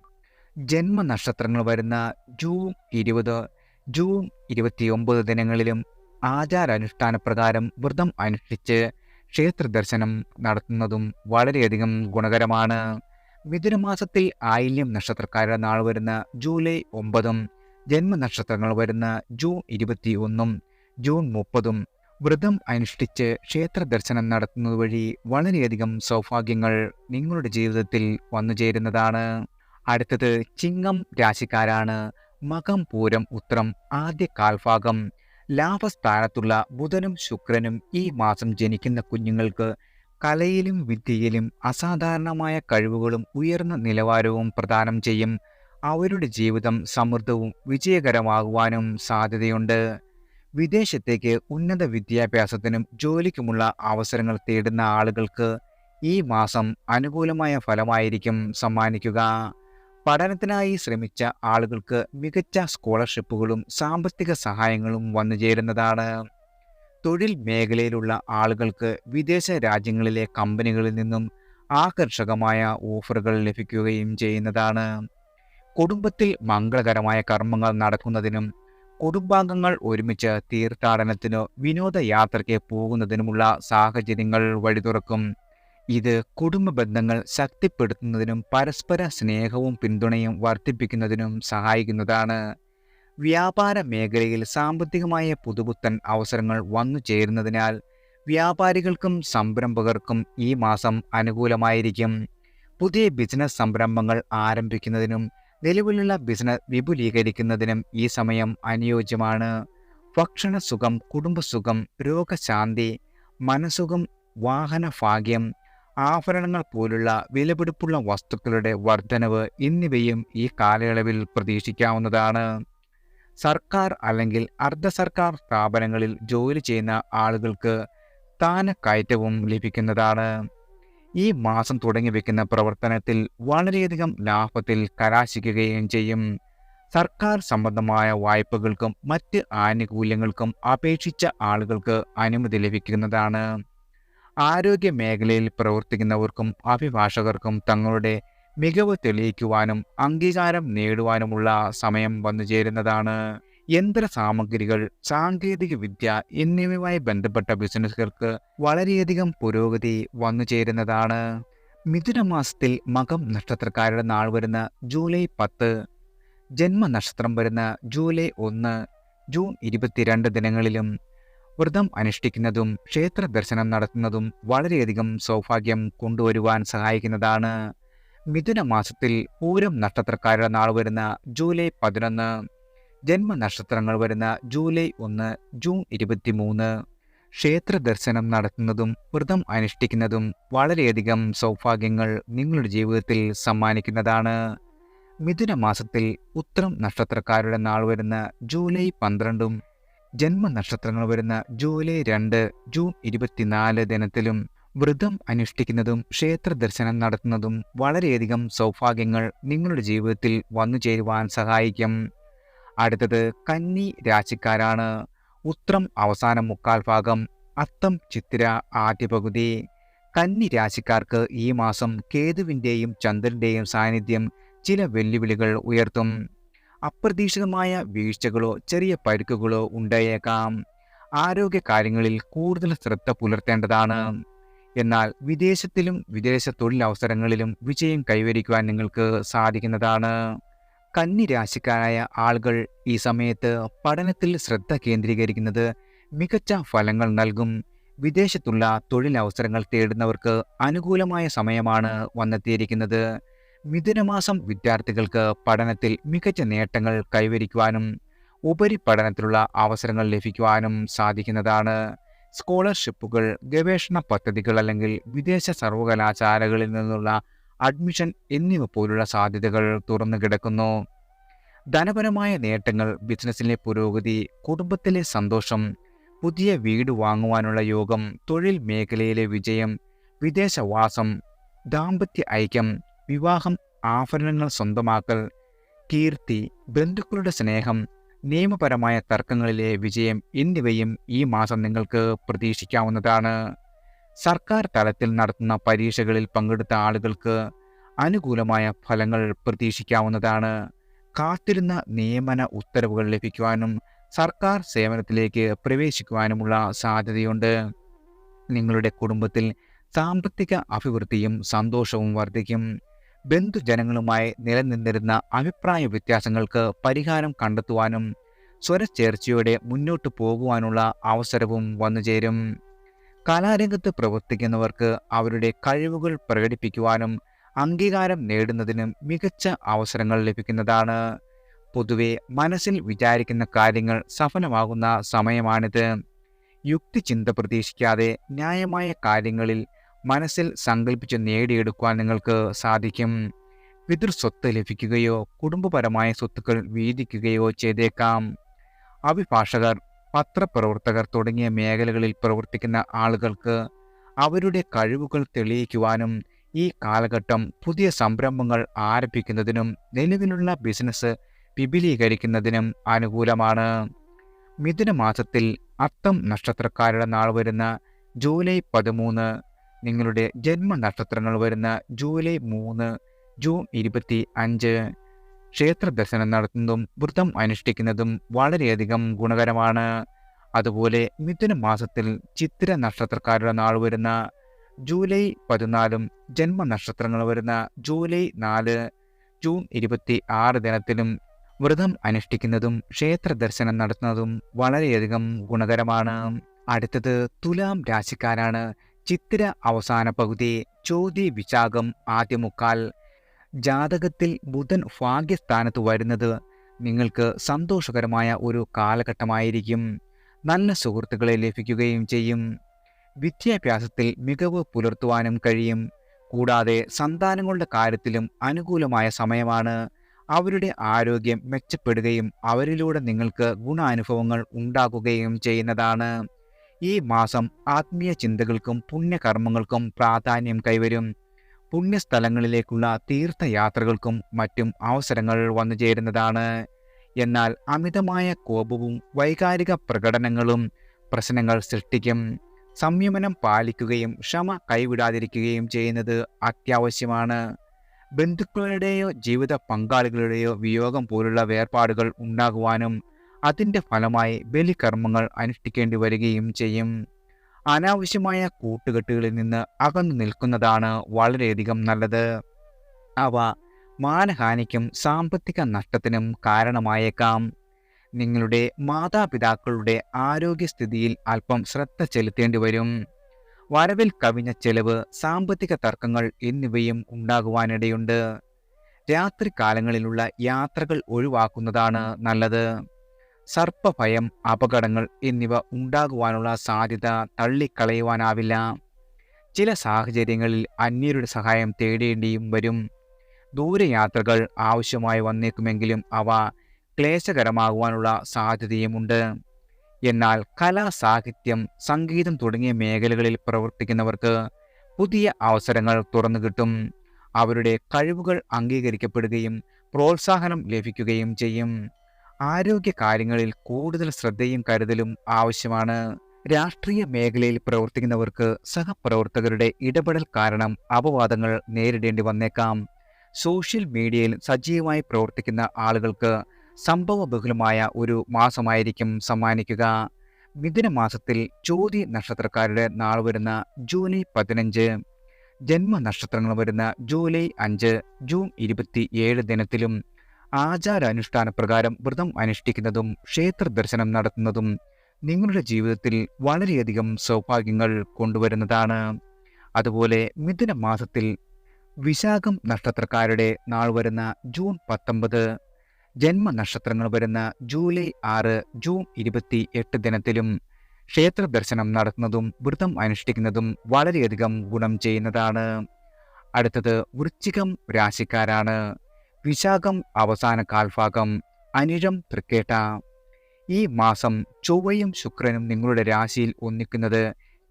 ജന്മനക്ഷത്രങ്ങൾ വരുന്ന ജൂൺ 20, ജൂൺ 29 ദിനങ്ങളിലും ആചാരാനുഷ്ഠാന പ്രകാരം വ്രതം അനുഷ്ഠിച്ച് ക്ഷേത്ര ദർശനം നടത്തുന്നതും വളരെയധികം ഗുണകരമാണ്. മിഥുനമാസത്തിൽ ആയില്യം നക്ഷത്രക്കാരുടെ നാൾ വരുന്ന ജൂലൈ 9, ജന്മനക്ഷത്രങ്ങൾ വരുന്ന ജൂൺ 21, ജൂൺ 30 വ്രതം അനുഷ്ഠിച്ച് ക്ഷേത്ര ദർശനം നടത്തുന്നത് വഴി വളരെയധികം സൗഭാഗ്യങ്ങൾ നിങ്ങളുടെ ജീവിതത്തിൽ വന്നു ചേരുന്നതാണ്. അടുത്തത് ചിങ്ങം രാശിക്കാരാണ്. മകം, പൂരം, ഉത്രം ആദ്യ കാൽഭാഗം. ലാഭസ്ഥാനത്തുള്ള ബുധനും ശുക്രനും ഈ മാസം ജനിക്കുന്ന കുഞ്ഞുങ്ങൾക്ക് കലയിലും വിദ്യയിലും അസാധാരണമായ കഴിവുകളും ഉയർന്ന നിലവാരവും പ്രദാനം ചെയ്യും. അവരുടെ ജീവിതം സമൃദ്ധവും വിജയകരമാകുവാനും സാധ്യതയുണ്ട്. വിദേശത്തേക്ക് ഉന്നത വിദ്യാഭ്യാസത്തിനും ജോലിക്കുമുള്ള അവസരങ്ങൾ തേടുന്ന ആളുകൾക്ക് ഈ മാസം അനുകൂലമായ ഫലമായിരിക്കും സമ്മാനിക്കുക. പഠനത്തിനായി ശ്രമിച്ച ആളുകൾക്ക് മികച്ച സ്കോളർഷിപ്പുകളും സാമ്പത്തിക സഹായങ്ങളും വന്നു ചേരുന്നതാണ്. തൊഴിൽ മേഖലയിലുള്ള ആളുകൾക്ക് വിദേശ രാജ്യങ്ങളിലെ കമ്പനികളിൽ നിന്നും ആകർഷകമായ ഓഫറുകൾ ലഭിക്കുകയും ചെയ്യുന്നതാണ്. കുടുംബത്തിൽ മംഗളകരമായ കർമ്മങ്ങൾ നടക്കുന്നതിനും കുടുംബാംഗങ്ങൾ ഒരുമിച്ച് തീർത്ഥാടനത്തിനോ വിനോദയാത്രയ്ക്ക് പോകുന്നതിനുമുള്ള സാഹചര്യങ്ങൾ വഴിതുറക്കും. ഇത് കുടുംബ ബന്ധങ്ങൾ ശക്തിപ്പെടുത്തുന്നതിനും പരസ്പര സ്നേഹവും പിന്തുണയും വർദ്ധിപ്പിക്കുന്നതിനും സഹായിക്കുന്നതാണ്. വ്യാപാര മേഖലയിൽ സാമ്പത്തികമായ പുതുപുത്തൻ അവസരങ്ങൾ വന്നു ചേരുന്നതിനാൽ വ്യാപാരികൾക്കും സംരംഭകർക്കും ഈ മാസം അനുകൂലമായിരിക്കും. പുതിയ ബിസിനസ് സംരംഭങ്ങൾ ആരംഭിക്കുന്നതിനും നിലവിലുള്ള ബിസിനസ് വിപുലീകരിക്കുന്നതിനും ഈ സമയം അനുയോജ്യമാണ്. ഭക്ഷണസുഖം, കുടുംബസുഖം, രോഗശാന്തി, മനസുഖം, വാഹനഭാഗ്യം, ആഭരണങ്ങൾ പോലുള്ള വിലപിടിപ്പുള്ള വസ്തുക്കളുടെ വർധനവ് എന്നിവയും ഈ കാലയളവിൽ പ്രതീക്ഷിക്കാവുന്നതാണ്. സർക്കാർ അല്ലെങ്കിൽ അർദ്ധ സർക്കാർ സ്ഥാപനങ്ങളിൽ ജോലി ചെയ്യുന്ന ആളുകൾക്ക് സ്ഥാനക്കയറ്റവും ലഭിക്കുന്നതാണ്. ഈ മാസം തുടങ്ങി വയ്ക്കുന്ന പ്രവർത്തനത്തിൽ വളരെയധികം ലാഭത്തിൽ കലാശിക്കുകയും ചെയ്യും. സർക്കാർ സംബന്ധമായ വായ്പകൾക്കും മറ്റ് ആനുകൂല്യങ്ങൾക്കും അപേക്ഷിച്ച ആളുകൾക്ക് അനുമതി ലഭിക്കുന്നതാണ്. ആരോഗ്യ മേഖലയിൽ പ്രവർത്തിക്കുന്നവർക്കും അഭിഭാഷകർക്കും തങ്ങളുടെ മികവ് തെളിയിക്കുവാനും അംഗീകാരം നേടുവാനുമുള്ള സമയം വന്നു ചേരുന്നതാണ്. യന്ത്രസാമഗ്രികൾ, സാങ്കേതിക വിദ്യ എന്നിവയുമായി ബന്ധപ്പെട്ട ബിസിനസ്സുകൾക്ക് വളരെയധികം പുരോഗതി വന്നു ചേരുന്നതാണ്. മിഥുനമാസത്തിൽ മകം നക്ഷത്രക്കാരുടെ നാൾ വരുന്ന ജൂലൈ 10, ജന്മനക്ഷത്രം വരുന്ന ജൂലൈ 1, ജൂൺ 22 ദിനങ്ങളിലും വ്രതം അനുഷ്ഠിക്കുന്നതും ക്ഷേത്ര ദർശനം നടത്തുന്നതും വളരെയധികം സൗഭാഗ്യം കൊണ്ടുവരുവാൻ സഹായിക്കുന്നതാണ്. മിഥുനമാസത്തിൽ പൂരം നക്ഷത്രക്കാരുടെ നാൾ വരുന്ന ജൂലൈ 11, ജന്മനക്ഷത്രങ്ങൾ വരുന്ന ജൂലൈ 1, ജൂൺ 23 ക്ഷേത്ര ദർശനം നടത്തുന്നതും വ്രതം അനുഷ്ഠിക്കുന്നതും വളരെയധികം സൗഭാഗ്യങ്ങൾ നിങ്ങളുടെ ജീവിതത്തിൽ സമ്മാനിക്കുന്നതാണ്. മിഥുനമാസത്തിൽ ഉത്രം നക്ഷത്രക്കാരുടെ നാൾ വരുന്ന ജൂലൈ 12, ജന്മനക്ഷത്രങ്ങൾ വരുന്ന ജൂലൈ 2, ജൂൺ 24 ദിനത്തിലും വ്രതം അനുഷ്ഠിക്കുന്നതും ക്ഷേത്ര ദർശനം നടത്തുന്നതും വളരെയധികം സൗഭാഗ്യങ്ങൾ നിങ്ങളുടെ ജീവിതത്തിൽ വന്നു ചേരുവാൻ സഹായിക്കും. അടുത്തത് കന്നി രാശിക്കാരാണ്. ഉത്രം അവസാനം മുക്കാൽ ഭാഗം, അത്തം ചിത്തിര ആദ്യ പകുതി. കന്നി രാശിക്കാർക്ക് ഈ മാസം കേതുവിൻ്റെയും ചന്ദ്രൻ്റെയും സാന്നിധ്യം ചില വെല്ലുവിളികൾ ഉയർത്തും. അപ്രതീക്ഷിതമായ വീഴ്ചകളോ ചെറിയ പരുക്കുകളോ ഉണ്ടായേക്കാം. ആരോഗ്യ കാര്യങ്ങളിൽ കൂടുതൽ ശ്രദ്ധ പുലർത്തേണ്ടതാണ്. എന്നാൽ വിദേശത്തിലും വിദേശ തൊഴിലവസരങ്ങളിലും വിജയം കൈവരിക്കുവാൻ നിങ്ങൾക്ക് സാധിക്കുന്നതാണ്. കന്നി രാശിക്കാരായ ആളുകൾ ഈ സമയത്ത് പഠനത്തിൽ ശ്രദ്ധ കേന്ദ്രീകരിക്കുന്നത് മികച്ച ഫലങ്ങൾ നൽകും. വിദേശത്തുള്ള തൊഴിലവസരങ്ങൾ തേടുന്നവർക്ക് അനുകൂലമായ സമയമാണ് വന്നെത്തിയിരിക്കുന്നത്. മിഥുനമാസം വിദ്യാർത്ഥികൾക്ക് പഠനത്തിൽ മികച്ച നേട്ടങ്ങൾ കൈവരിക്കുവാനും ഉപരിപഠനത്തിലുള്ള അവസരങ്ങൾ ലഭിക്കുവാനും സാധിക്കുന്നതാണ്. സ്കോളർഷിപ്പുകൾ, ഗവേഷണ പദ്ധതികൾ അല്ലെങ്കിൽ വിദേശ സർവകലാശാലകളിൽ നിന്നുള്ള അഡ്മിഷൻ എന്നിവ പോലുള്ള സാധ്യതകൾ തുറന്നു കിടക്കുന്നു. ധനപരമായ നേട്ടങ്ങൾ, ബിസിനസ്സിലെ പുരോഗതി, കുടുംബത്തിലെ സന്തോഷം, പുതിയ വീട് വാങ്ങുവാനുള്ള യോഗം, തൊഴിൽ മേഖലയിലെ വിജയം, വിദേശവാസം, ദാമ്പത്യ ഐക്യം, വിവാഹം, ആഭരണങ്ങൾ സ്വന്തമാക്കൽ, കീർത്തി, ബന്ധുക്കളുടെ സ്നേഹം, നിയമപരമായ തർക്കങ്ങളിലെ വിജയം എന്നിവയും ഈ മാസം നിങ്ങൾക്ക് പ്രതീക്ഷിക്കാവുന്നതാണ്. സർക്കാർ തലത്തിൽ നടത്തുന്ന പരീക്ഷകളിൽ പങ്കെടുത്ത ആളുകൾക്ക് അനുകൂലമായ ഫലങ്ങൾ പ്രതീക്ഷിക്കാവുന്നതാണ്. കാത്തിരുന്ന നിയമന ഉത്തരവുകൾ ലഭിക്കുവാനും സർക്കാർ സേവനത്തിലേക്ക് പ്രവേശിക്കുവാനുമുള്ള സാധ്യതയുണ്ട്. നിങ്ങളുടെ കുടുംബത്തിൽ സാമ്പത്തിക അഭിവൃദ്ധിയും സന്തോഷവും വർദ്ധിക്കും. ബന്ധുജനങ്ങളുമായി നിലനിന്നിരുന്ന അഭിപ്രായ വ്യത്യാസങ്ങൾക്ക് പരിഹാരം കണ്ടെത്തുവാനും സ്വരച്ചേർച്ചയോടെ മുന്നോട്ടു പോകുവാനുള്ള അവസരവും വന്നുചേരും. കലാരംഗത്ത് പ്രവർത്തിക്കുന്നവർക്ക് അവരുടെ കഴിവുകൾ പ്രകടിപ്പിക്കുവാനും അംഗീകാരം നേടുന്നതിനും മികച്ച അവസരങ്ങൾ ലഭിക്കുന്നതാണ്. പൊതുവെ മനസ്സിൽ വിചാരിക്കുന്ന കാര്യങ്ങൾ സഫലമാകുന്ന സമയമാണിത്. യുക്തിചിന്ത പ്രതീക്ഷിക്കാതെ ന്യായമായ കാര്യങ്ങളിൽ മനസ്സിൽ സങ്കല്പിച്ച് നേടിയെടുക്കുവാൻ നിങ്ങൾക്ക് സാധിക്കും. പിതൃസ്വത്ത് ലഭിക്കുകയോ കുടുംബപരമായ സ്വത്തുക്കൾ വീതിക്കുകയോ ചെയ്തേക്കാം. അഭിഭാഷകർ, പത്രപ്രവർത്തകർ തുടങ്ങിയ മേഖലകളിൽ പ്രവർത്തിക്കുന്ന ആളുകൾക്ക് അവരുടെ കഴിവുകൾ തെളിയിക്കുവാനും ഈ കാലഘട്ടം പുതിയ സംരംഭങ്ങൾ ആരംഭിക്കുന്നതിനും നിലവിലുള്ള ബിസിനസ് വിപുലീകരിക്കുന്നതിനും അനുകൂലമാണ്. മിഥുനമാസത്തിൽ അത്തം നക്ഷത്രക്കാരുടെ നാൾ വരുന്ന ജൂലൈ 13, നിങ്ങളുടെ ജന്മനക്ഷത്രങ്ങൾ വരുന്ന ജൂലൈ 3, ജൂൺ 25 ക്ഷേത്ര ദർശനം നടത്തുന്നതും വ്രതം അനുഷ്ഠിക്കുന്നതും വളരെയധികം ഗുണകരമാണ്. അതുപോലെ മിഥുനമാസത്തിൽ ചിത്തിര നക്ഷത്രക്കാരുടെ നാൾ വരുന്ന ജൂലൈ 14, ജന്മനക്ഷത്രങ്ങൾ വരുന്ന ജൂലൈ 4, ജൂൺ 26 ദിനത്തിലും വ്രതം അനുഷ്ഠിക്കുന്നതും ക്ഷേത്ര ദർശനം നടത്തുന്നതും വളരെയധികം ഗുണകരമാണ്. അടുത്തത് തുലാം രാശിക്കാരാണ്. ചിത്തിര അവസാന പകുതി, ചോതി വിശാഖം ആദ്യ മുക്കാൽ. ജാതകത്തിൽ ബുധൻ ഭാഗ്യസ്ഥാനത്ത് വരുന്നത് നിങ്ങൾക്ക് സന്തോഷകരമായ ഒരു കാലഘട്ടമായിരിക്കും. നല്ല സുഹൃത്തുക്കളെ ലഭിക്കുകയും ചെയ്യും. വിദ്യാഭ്യാസത്തിൽ മികവ് പുലർത്തുവാനും കഴിയും. കൂടാതെ സന്താനങ്ങളുടെ കാര്യത്തിലും അനുകൂലമായ സമയമാണ്. അവരുടെ ആരോഗ്യം മെച്ചപ്പെടുകയും അവരിലൂടെ നിങ്ങൾക്ക് ഗുണാനുഭവങ്ങൾ ഉണ്ടാകുകയും ചെയ്യുന്നതാണ്. ഈ മാസം ആത്മീയ ചിന്തകൾക്കും പുണ്യകർമ്മങ്ങൾക്കും പ്രാധാന്യം കൈവരും. പുണ്യസ്ഥലങ്ങളിലേക്കുള്ള തീർത്ഥയാത്രകൾക്കും മറ്റും അവസരങ്ങൾ വന്നു ചേരുന്നതാണ്. എന്നാൽ അമിതമായ കോപവും വൈകാരിക പ്രകടനങ്ങളും പ്രശ്നങ്ങൾ സൃഷ്ടിക്കും. സംയമനം പാലിക്കുകയും ക്ഷമ കൈവിടാതിരിക്കുകയും ചെയ്യുന്നത് അത്യാവശ്യമാണ്. ബന്ധുക്കളുടെയോ ജീവിത പങ്കാളികളുടെയോ വിയോഗം പോലുള്ള വേർപാടുകൾ ഉണ്ടാകുവാനും അതിൻ്റെ ഫലമായി ബലികർമ്മങ്ങൾ അനുഷ്ഠിക്കേണ്ടി വരികയും ചെയ്യും. അനാവശ്യമായ കൂട്ടുകെട്ടുകളിൽ നിന്ന് അകന്നു നിൽക്കുന്നതാണ് വളരെയധികം നല്ലത്. അവ മാനഹാനിക്കും സാമ്പത്തിക നഷ്ടത്തിനും കാരണമായേക്കാം. നിങ്ങളുടെ മാതാപിതാക്കളുടെ ആരോഗ്യസ്ഥിതിയിൽ അല്പം ശ്രദ്ധ ചെലുത്തേണ്ടി വരും. വരവിൽ കവിഞ്ഞ ചെലവ്, സാമ്പത്തിക തർക്കങ്ങൾ എന്നിവയും ഉണ്ടാകുവാനിടയുണ്ട്. രാത്രികാലങ്ങളിലുള്ള യാത്രകൾ ഒഴിവാക്കുന്നതാണ് നല്ലത്. സർപ്പഭയം, അപകടങ്ങൾ എന്നിവ ഉണ്ടാകുവാനുള്ള സാധ്യത തള്ളിക്കളയുവാനാവില്ല. ചില സാഹചര്യങ്ങളിൽ അന്യരുടെ സഹായം തേടേണ്ടിയും വരും. ദൂരയാത്രകൾ ആവശ്യമായി വന്നേക്കുമെങ്കിലും അവ ക്ലേശകരമാകുവാനുള്ള സാധ്യതയുമുണ്ട്. എന്നാൽ കല, സാഹിത്യം, സംഗീതം തുടങ്ങിയ മേഖലകളിൽ പ്രവർത്തിക്കുന്നവർക്ക് പുതിയ അവസരങ്ങൾ തുറന്നു കിട്ടും. അവരുടെ കഴിവുകൾ അംഗീകരിക്കപ്പെടുകയും പ്രോത്സാഹനം ലഭിക്കുകയും ചെയ്യും. ആരോഗ്യ കാര്യങ്ങളിൽ കൂടുതൽ ശ്രദ്ധയും കരുതലും ആവശ്യമാണ്. രാഷ്ട്രീയ മേഖലയിൽ പ്രവർത്തിക്കുന്നവർക്ക് സഹപ്രവർത്തകരുടെ ഇടപെടൽ കാരണം അപവാദങ്ങൾ നേരിടേണ്ടി വന്നേക്കാം. സോഷ്യൽ മീഡിയയിൽ സജീവമായി പ്രവർത്തിക്കുന്ന ആളുകൾക്ക് സംഭവബഹുലമായ ഒരു മാസമായിരിക്കും സമ്മാനിക്കുക. മിഥുനമാസത്തിൽ ചോതി നക്ഷത്രക്കാരുടെ നാൾ വരുന്ന ജൂലൈ 15, ജന്മനക്ഷത്രങ്ങൾ വരുന്ന ജൂലൈ 5, ജൂൺ 27 ദിനത്തിലും ആചാരാനുഷ്ഠാന പ്രകാരം വ്രതം അനുഷ്ഠിക്കുന്നതും ക്ഷേത്ര ദർശനം നടത്തുന്നതും നിങ്ങളുടെ ജീവിതത്തിൽ വളരെയധികം സൗഭാഗ്യങ്ങൾ കൊണ്ടുവരുന്നതാണ്. അതുപോലെ മിഥുനമാസത്തിൽ വിശാഖം നക്ഷത്രക്കാരുടെ നാൾ വരുന്ന ജൂൺ 19, ജന്മനക്ഷത്രങ്ങൾ വരുന്ന ജൂലൈ 6, ജൂൺ 28 ദിനത്തിലും ക്ഷേത്ര ദർശനം നടത്തുന്നതും വ്രതം അനുഷ്ഠിക്കുന്നതും വളരെയധികം ഗുണം ചെയ്യുന്നതാണ്. അടുത്തത് വൃശ്ചികം രാശിക്കാരാണ്. വിശാഖം അവസാന കാൽഭാഗം, അനിഴം തൃക്കേട്ട. ഈ മാസം ചൊവ്വയും ശുക്രനും നിങ്ങളുടെ രാശിയിൽ ഒന്നിക്കുന്നത്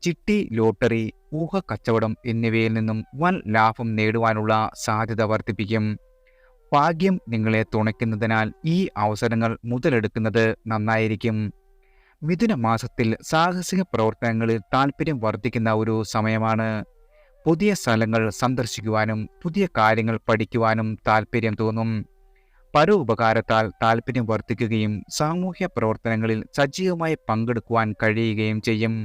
ചിട്ടി, ലോട്ടറി, ഊഹക്കച്ചവടം എന്നിവയിൽ നിന്നും വൻ ലാഭം നേടുവാനുള്ള സാധ്യത വർദ്ധിപ്പിക്കും. ഭാഗ്യം നിങ്ങളെ തുണയ്ക്കുന്നതിനാൽ ഈ അവസരങ്ങൾ മുതലെടുക്കുന്നത് നന്നായിരിക്കും. മിഥുന മാസത്തിൽ സാഹസിക പ്രവർത്തനങ്ങളിൽ താല്പര്യം വർദ്ധിക്കുന്ന ഒരു സമയമാണ്. പുതിയ സ്ഥലങ്ങൾ സന്ദർശിക്കുവാനും പുതിയ കാര്യങ്ങൾ പഠിക്കുവാനും താല്പര്യം തോന്നും. പരോപകാരത്താൽ താല്പര്യം വർദ്ധിക്കുകയും സാമൂഹ്യ പ്രവർത്തനങ്ങളിൽ സജീവമായി പങ്കെടുക്കുവാൻ കഴിയുകയും ചെയ്യും.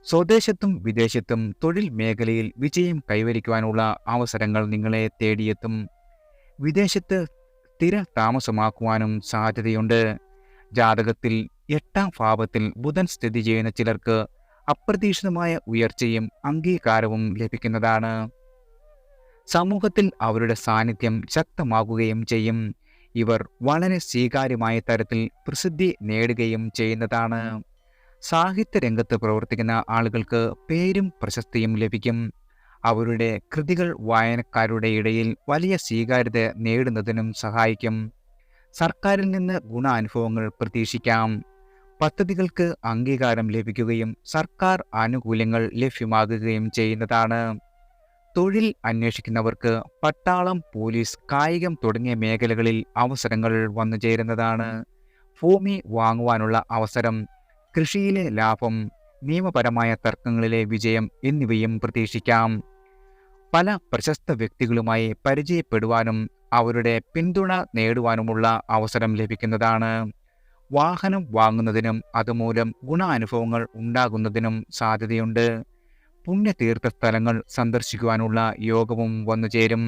സ്വദേശത്തും വിദേശത്തും തൊഴിൽ മേഖലയിൽ വിജയം കൈവരിക്കുവാനുള്ള അവസരങ്ങൾ നിങ്ങളെ തേടിയെത്തും. വിദേശത്ത് സ്ഥിര താമസമാക്കുവാനും സാധ്യതയുണ്ട്. ജാതകത്തിൽ 8ാം ഭാവത്തിൽ ബുധൻ സ്ഥിതി ചെയ്യുന്ന ചിലർക്ക് അപ്രതീക്ഷിതമായ ഉയർച്ചയും അംഗീകാരവും ലഭിക്കുന്നതാണ്. സമൂഹത്തിൽ അവരുടെ സാന്നിധ്യം ശക്തമാകുകയും ചെയ്യും. ഇവർ വളരെ സ്വീകാര്യമായ തരത്തിൽ പ്രസിദ്ധി നേടുകയും ചെയ്യുന്നതാണ്. സാഹിത്യ രംഗത്ത് പ്രവർത്തിക്കുന്ന ആളുകൾക്ക് പേരും പ്രശസ്തിയും ലഭിക്കും. അവരുടെ കൃതികൾ വായനക്കാരുടെ ഇടയിൽ വലിയ സ്വീകാര്യത നേടുന്നതിനും സഹായിക്കും. സർക്കാരിൽ നിന്ന് ഗുണാനുഭവങ്ങൾ പ്രതീക്ഷിക്കാം. പദ്ധതികൾക്ക് അംഗീകാരം ലഭിക്കുകയും സർക്കാർ ആനുകൂല്യങ്ങൾ ലഭ്യമാകുകയും ചെയ്യുന്നതാണ്. തൊഴിൽ അന്വേഷിക്കുന്നവർക്ക് പട്ടാളം, പോലീസ്, കായികം തുടങ്ങിയ മേഖലകളിൽ അവസരങ്ങൾ വന്നു ചേരുന്നതാണ്. ഭൂമി വാങ്ങുവാനുള്ള അവസരം, കൃഷിയിലെ ലാഭം, നിയമപരമായ തർക്കങ്ങളിലെ വിജയം എന്നിവയും പ്രതീക്ഷിക്കാം. പല പ്രശസ്ത വ്യക്തികളുമായി പരിചയപ്പെടുവാനും അവരുടെ പിന്തുണ നേടുവാനുമുള്ള അവസരം ലഭിക്കുന്നതാണ്. വാഹനം വാങ്ങുന്നതിനും അതുമൂലം ഗുണാനുഭവങ്ങൾ ഉണ്ടാകുന്നതിനും സാധ്യതയുണ്ട്. പുണ്യതീർത്ഥ സ്ഥലങ്ങൾ സന്ദർശിക്കുവാനുള്ള യോഗവും വന്നുചേരും.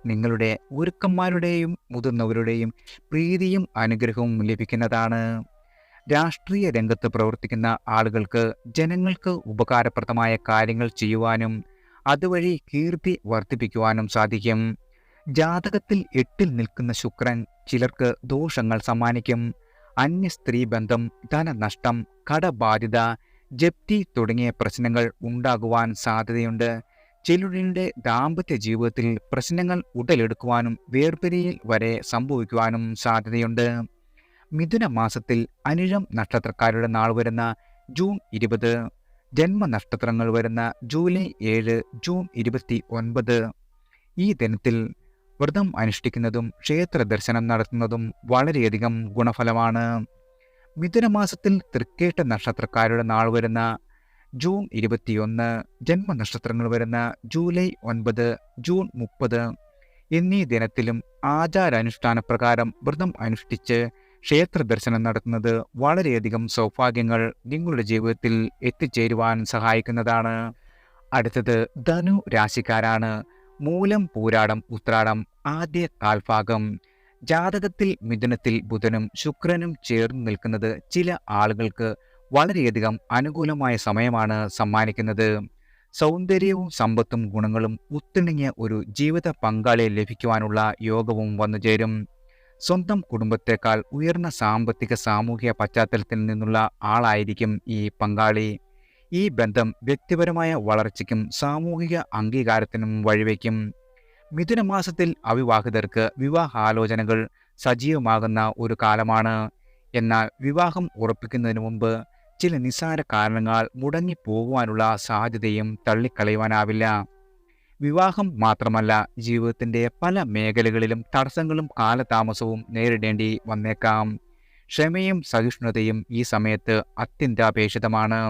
നിങ്ങളുടെ ഗുരുക്കന്മാരുടെയും മുതിർന്നവരുടെയും പ്രീതിയും അനുഗ്രഹവും ലഭിക്കുന്നതാണ്. രാഷ്ട്രീയ രംഗത്ത് പ്രവർത്തിക്കുന്ന ആളുകൾക്ക് ജനങ്ങൾക്ക് ഉപകാരപ്രദമായ കാര്യങ്ങൾ ചെയ്യുവാനും അതുവഴി കീർത്തി വർദ്ധിപ്പിക്കുവാനും സാധിക്കും. ജാതകത്തിൽ 8ൽ നിൽക്കുന്ന ശുക്രൻ ചിലർക്ക് ദോഷങ്ങൾ സമ്മാനിക്കും. അന്യ സ്ത്രീ ബന്ധം, ധനനഷ്ടം, കടബാധ്യത, ജപ്തി തുടങ്ങിയ പ്രശ്നങ്ങൾ ഉണ്ടാകുവാൻ സാധ്യതയുണ്ട്. ചിലരുടെ ദാമ്പത്യ ജീവിതത്തിൽ പ്രശ്നങ്ങൾ ഉടലെടുക്കുവാനും വേർപിരിയൽ വരെ സംഭവിക്കുവാനും സാധ്യതയുണ്ട്. മിഥുന മാസത്തിൽ അനിഴം നക്ഷത്രക്കാരുടെ നാൾ വരുന്ന ജൂൺ 20, ജന്മനക്ഷത്രങ്ങൾ വരുന്ന ജൂലൈ 7, ജൂൺ 29. ഈ ദിനത്തിൽ വ്രതം അനുഷ്ഠിക്കുന്നതും ക്ഷേത്ര ദർശനം നടത്തുന്നതും വളരെയധികം ഗുണഫലമാണ്. മിഥുനമാസത്തിൽ തൃക്കേട്ട നക്ഷത്രക്കാരുടെ നാൾ വരുന്ന ജൂൺ 21, ജന്മനക്ഷത്രങ്ങൾ വരുന്ന ജൂലൈ 9, ജൂൺ 30 എന്നീ ദിനത്തിലും ആചാരാനുഷ്ഠാന പ്രകാരം വ്രതം അനുഷ്ഠിച്ച് ക്ഷേത്ര ദർശനം നടത്തുന്നത് വളരെയധികം സൗഭാഗ്യങ്ങൾ നിങ്ങളുടെ ജീവിതത്തിൽ എത്തിച്ചേരുവാൻ സഹായിക്കുന്നതാണ്. അടുത്തത് ധനു രാശിക്കാരാണ്. മൂലം, പൂരാടം, ഉത്രാടം ആദ്യ കാൽഭാഗം. ജാതകത്തിൽ മിഥുനത്തിൽ ബുധനും ശുക്രനും ചേർന്ന് നിൽക്കുന്നത് ചില ആളുകൾക്ക് വളരെയധികം അനുകൂലമായ സമയമാണ് സമ്മാനിക്കുന്നത്. സൗന്ദര്യവും സമ്പത്തും ഗുണങ്ങളും ഒത്തിണങ്ങിയ ഒരു ജീവിത പങ്കാളിയെ ലഭിക്കുവാനുള്ള യോഗവും വന്നുചേരും. സ്വന്തം കുടുംബത്തെക്കാൾ ഉയർന്ന സാമ്പത്തിക സാമൂഹിക പശ്ചാത്തലത്തിൽ നിന്നുള്ള ആളായിരിക്കും ഈ പങ്കാളി. ഈ ബന്ധം വ്യക്തിപരമായ വളർച്ചയ്ക്കും സാമൂഹിക അംഗീകാരത്തിനും വഴിവെക്കും. മിഥുനമാസത്തിൽ അവിവാഹിതർക്ക് വിവാഹാലോചനകൾ സജീവമാകുന്ന ഒരു കാലമാണ്. എന്നാൽ വിവാഹം ഉറപ്പിക്കുന്നതിന് മുമ്പ് ചില നിസ്സാര കാരണങ്ങളാൽ മുടങ്ങിപ്പോകുവാനുള്ള സാധ്യതയും തള്ളിക്കളയുവാനാവില്ല. വിവാഹം മാത്രമല്ല, ജീവിതത്തിൻ്റെ പല മേഖലകളിലും തടസ്സങ്ങളും കാലതാമസവും നേരിടേണ്ടി വന്നേക്കാം. ക്ഷമയും സഹിഷ്ണുതയും ഈ സമയത്ത് അത്യന്താപേക്ഷിതമാണ്.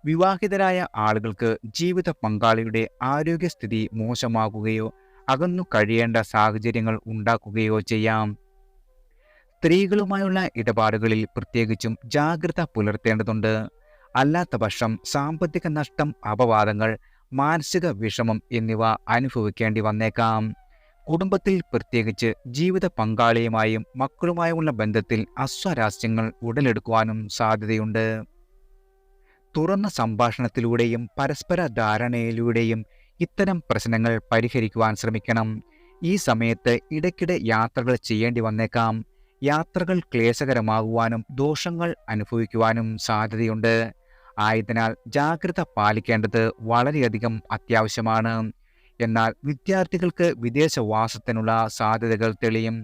വിവാഹിതരായ ആളുകൾക്ക് ജീവിത പങ്കാളിയുടെ ആരോഗ്യസ്ഥിതി മോശമാകുകയോ അകന്നു കഴിയേണ്ട സാഹചര്യങ്ങൾ ഉണ്ടാക്കുകയോ ചെയ്യാം. സ്ത്രീകളുമായുള്ള ഇടപാടുകളിൽ പ്രത്യേകിച്ചും ജാഗ്രത പുലർത്തേണ്ടതുണ്ട്. അല്ലാത്തപക്ഷം സാമ്പത്തിക നഷ്ടം, അപവാദങ്ങൾ, മാനസിക വിഷമം എന്നിവ അനുഭവിക്കേണ്ടി വന്നേക്കാം. കുടുംബത്തിൽ പ്രത്യേകിച്ച് ജീവിത പങ്കാളിയുമായും മക്കളുമായുമുള്ള ബന്ധത്തിൽ അസ്വാരസ്യങ്ങൾ ഉടലെടുക്കുവാനും സാധ്യതയുണ്ട്. തുറന്ന സംഭാഷണത്തിലൂടെയും പരസ്പര ധാരണയിലൂടെയും ഇത്തരം പ്രശ്നങ്ങൾ പരിഹരിക്കുവാൻ ശ്രമിക്കണം. ഈ സമയത്ത് ഇടയ്ക്കിടെ യാത്രകൾ ചെയ്യേണ്ടി വന്നേക്കാം. യാത്രകൾ ക്ലേശകരമാകുവാനും ദോഷങ്ങൾ അനുഭവിക്കുവാനും സാധ്യതയുണ്ട്. ആയതിനാൽ ജാഗ്രത പാലിക്കേണ്ടത് വളരെയധികം അത്യാവശ്യമാണ്. എന്നാൽ വിദ്യാർത്ഥികൾക്ക് വിദേശവാസത്തിനുള്ള സാധ്യതകൾ തെളിയും.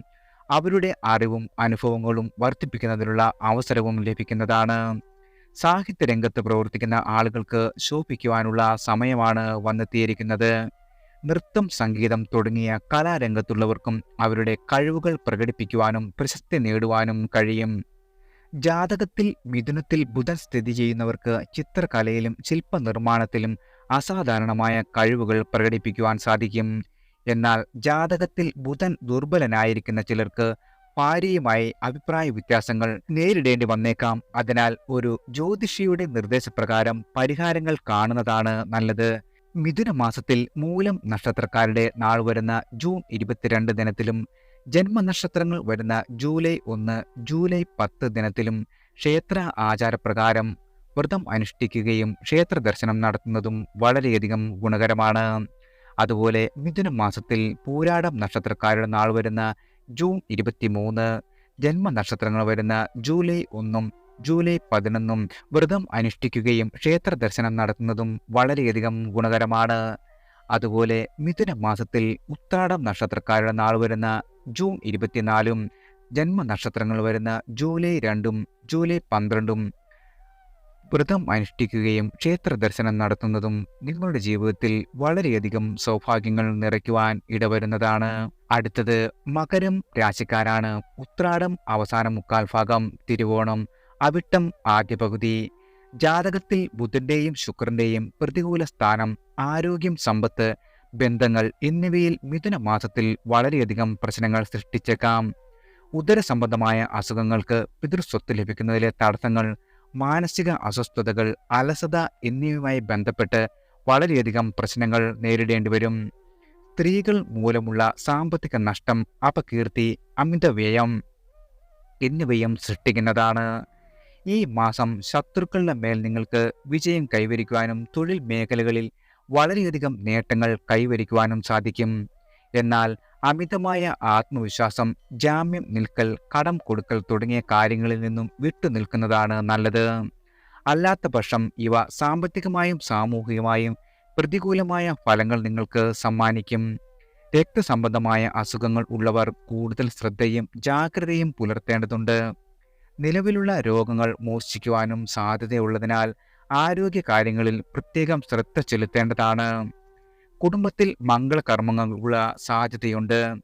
അവരുടെ അറിവും അനുഭവങ്ങളും വർദ്ധിപ്പിക്കുന്നതിനുള്ള അവസരവും ലഭിക്കുന്നതാണ്. സാഹിത്യരംഗത്ത് പ്രവർത്തിക്കുന്ന ആളുകൾക്ക് ശോഭിക്കുവാനുള്ള സമയമാണ് വന്നെത്തിയിരിക്കുന്നത്. നൃത്തം, സംഗീതം തുടങ്ങിയ കലാരംഗത്തുള്ളവർക്കും അവരുടെ കഴിവുകൾ പ്രകടിപ്പിക്കുവാനും പ്രശസ്തി നേടുവാനും കഴിയും. ജാതകത്തിൽ മിഥുനത്തിൽ ബുധൻ സ്ഥിതി ചെയ്യുന്നവർക്ക് ചിത്രകലയിലും ശില്പനിർമ്മാണത്തിലും അസാധാരണമായ കഴിവുകൾ പ്രകടിപ്പിക്കുവാൻ സാധിക്കും. എന്നാൽ ജാതകത്തിൽ ബുധൻ ദുർബലനായിരിക്കുന്ന ചിലർക്ക് ഭാര്യയുമായി അഭിപ്രായ വ്യത്യാസങ്ങൾ നേരിടേണ്ടി വന്നേക്കാം. അതിനാൽ ഒരു ജ്യോതിഷിയുടെ നിർദ്ദേശപ്രകാരം പരിഹാരങ്ങൾ കാണുന്നതാണ് നല്ലത്. മിഥുന മാസത്തിൽ മൂലം നക്ഷത്രക്കാരുടെ നാൾ വരുന്ന ജൂൺ 22 ദിനത്തിലും ജന്മനക്ഷത്രങ്ങൾ വരുന്ന ജൂലൈ 1, ജൂലൈ 10 ദിനത്തിലും ക്ഷേത്ര ആചാരപ്രകാരം വ്രതം അനുഷ്ഠിക്കുകയും ക്ഷേത്ര ദർശനം നടത്തുന്നതും വളരെയധികം ഗുണകരമാണ്. അതുപോലെ മിഥുന മാസത്തിൽ പൂരാടം നക്ഷത്രക്കാരുടെ നാൾ വരുന്ന ജൂൺ 23, ജന്മനക്ഷത്രങ്ങൾ വരുന്ന ജൂലൈ 1, ജൂലൈ 11 വ്രതം അനുഷ്ഠിക്കുകയും ക്ഷേത്ര ദർശനം നടത്തുന്നതും വളരെയധികം ഗുണകരമാണ്. അതുപോലെ മിഥുന മാസത്തിൽ ഉത്രാടം നക്ഷത്രക്കാരുടെ നാൾ വരുന്ന ജൂൺ 24, ജന്മനക്ഷത്രങ്ങൾ വരുന്ന ജൂലൈ 2, ജൂലൈ 12 വ്രതം അനുഷ്ഠിക്കുകയും ക്ഷേത്ര ദർശനം നടത്തുന്നതും നിങ്ങളുടെ ജീവിതത്തിൽ വളരെയധികം സൗഭാഗ്യങ്ങൾ നിറയ്ക്കുവാൻ ഇടവരുന്നതാണ്. അടുത്തത് മകരം രാശിക്കാരാണ്. ഉത്രാടം അവസാന മുക്കാൽ ഭാഗം, തിരുവോണം, അവിട്ടം ആദ്യ പകുതി. ജാതകത്തിൽ ബുധന്റെയും ശുക്രന്റെയും പ്രതികൂല സ്ഥാനം ആരോഗ്യം, സമ്പത്ത്, ബന്ധങ്ങൾ എന്നിവയിൽ മിഥുന മാസത്തിൽ വളരെയധികം പ്രശ്നങ്ങൾ സൃഷ്ടിച്ചേക്കാം. ഉദര സംബന്ധമായ അസുഖങ്ങൾക്ക്, പിതൃസ്വത്ത് ലഭിക്കുന്നതിലെ തടസ്സങ്ങൾ, മാനസിക അസ്വസ്ഥതകൾ, അലസത എന്നിവയുമായി ബന്ധപ്പെട്ട് വളരെയധികം പ്രശ്നങ്ങൾ നേരിടേണ്ടി വരും. സ്ത്രീകൾ മൂലമുള്ള സാമ്പത്തിക നഷ്ടം, അപകീർത്തി, അമിതവ്യയം എന്നിവയും സൃഷ്ടിക്കുന്നതാണ്. ഈ മാസം ശത്രുക്കളുടെ മേൽ നിങ്ങൾക്ക് വിജയം കൈവരിക്കുവാനും തൊഴിൽ മേഖലകളിൽ വളരെയധികം നേട്ടങ്ങൾ കൈവരിക്കുവാനും സാധിക്കും. എന്നാൽ അമിതമായ ആത്മവിശ്വാസം, ജാമ്യം നിൽക്കൽ, കടം കൊടുക്കൽ തുടങ്ങിയ കാര്യങ്ങളിൽ നിന്നും വിട്ടുനിൽക്കുന്നതാണ് നല്ലത്. അല്ലാത്ത പക്ഷം ഇവ സാമ്പത്തികമായും സാമൂഹികമായും പ്രതികൂലമായ ഫലങ്ങൾ നിങ്ങൾക്ക് സമ്മാനിക്കും. രക്തസംബന്ധമായ അസുഖങ്ങൾ ഉള്ളവർ കൂടുതൽ ശ്രദ്ധയും ജാഗ്രതയും പുലർത്തേണ്ടതുണ്ട്. നിലവിലുള്ള രോഗങ്ങൾ മോചിക്കുവാനും സാധ്യതയുള്ളതിനാൽ ആരോഗ്യകാര്യങ്ങളിൽ പ്രത്യേകം ശ്രദ്ധ ചെലുത്തേണ്ടതാണ്. കുടുംബത്തിൽ മംഗളകർമ്മങ്ങളുള്ള സാധ്യതയുണ്ട്.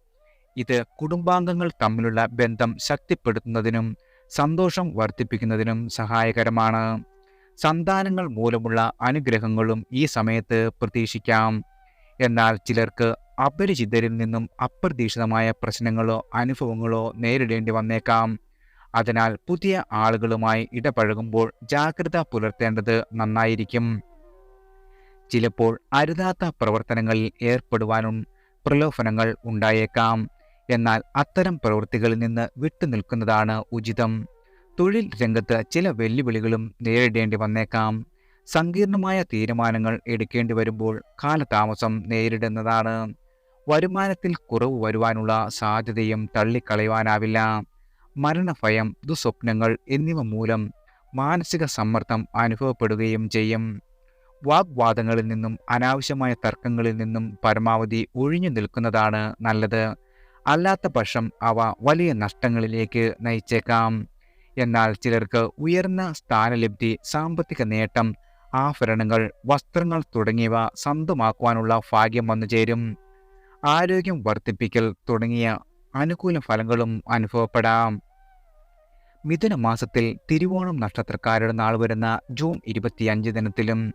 ഇത് കുടുംബാംഗങ്ങൾ തമ്മിലുള്ള ബന്ധം ശക്തിപ്പെടുത്തുന്നതിനും സന്തോഷം വർദ്ധിപ്പിക്കുന്നതിനും സഹായകരമാണ്. സന്താനങ്ങൾ മൂലമുള്ള അനുഗ്രഹങ്ങളും ഈ സമയത്ത് പ്രതീക്ഷിക്കാം. എന്നാൽ ചിലർക്ക് അപരിചിതരിൽ നിന്നും അപ്രതീക്ഷിതമായ പ്രശ്നങ്ങളോ അനുഭവങ്ങളോ നേരിടേണ്ടി വന്നേക്കാം. അതിനാൽ പുതിയ ആളുകളുമായി ഇടപഴകുമ്പോൾ ജാഗ്രത പുലർത്തേണ്ടത് നന്നായിരിക്കും. ചിലപ്പോൾ അരുതാത്ത പ്രവർത്തനങ്ങളിൽ ഏർപ്പെടുവാനും പ്രലോഭനങ്ങൾ ഉണ്ടായേക്കാം. എന്നാൽ അത്തരം പ്രവൃത്തികളിൽ നിന്ന് വിട്ടുനിൽക്കുന്നതാണ് ഉചിതം. തൊഴിൽ രംഗത്ത് ചില വെല്ലുവിളികളും നേരിടേണ്ടി വന്നേക്കാം. സങ്കീർണമായ തീരുമാനങ്ങൾ എടുക്കേണ്ടി വരുമ്പോൾ കാലതാമസം നേരിടുന്നതാണ്. വരുമാനത്തിൽ കുറവ് വരുവാനുള്ള സാധ്യതയും തള്ളിക്കളയുവാനാവില്ല. മരണഭയം, ദുസ്വപ്നങ്ങൾ എന്നിവ മൂലം മാനസിക സമ്മർദ്ദം അനുഭവപ്പെടുകയും ചെയ്യും. വാഗ്വാദങ്ങളിൽ നിന്നും അനാവശ്യമായ തർക്കങ്ങളിൽ നിന്നും പരമാവധി ഒഴിഞ്ഞു നിൽക്കുന്നതാണ് നല്ലത്. അല്ലാത്ത പക്ഷം അവ വലിയ നഷ്ടങ്ങളിലേക്ക് നയിച്ചേക്കാം. എന്നാൽ ചിലർക്ക് ഉയർന്ന സ്ഥാനലബ്ധി, സാമ്പത്തിക നേട്ടം, ആഭരണങ്ങൾ, വസ്ത്രങ്ങൾ തുടങ്ങിയവ സ്വന്തമാക്കുവാനുള്ള ഭാഗ്യം വന്നു ചേരും. ആരോഗ്യം വർദ്ധിപ്പിക്കൽ തുടങ്ങിയ അനുകൂല ഫലങ്ങളും അനുഭവപ്പെടാം. മിഥുന മാസത്തിൽ തിരുവോണം നക്ഷത്രക്കാരുടെ നാൾ വരുന്ന ജൂൺ 25 ദിനത്തിലും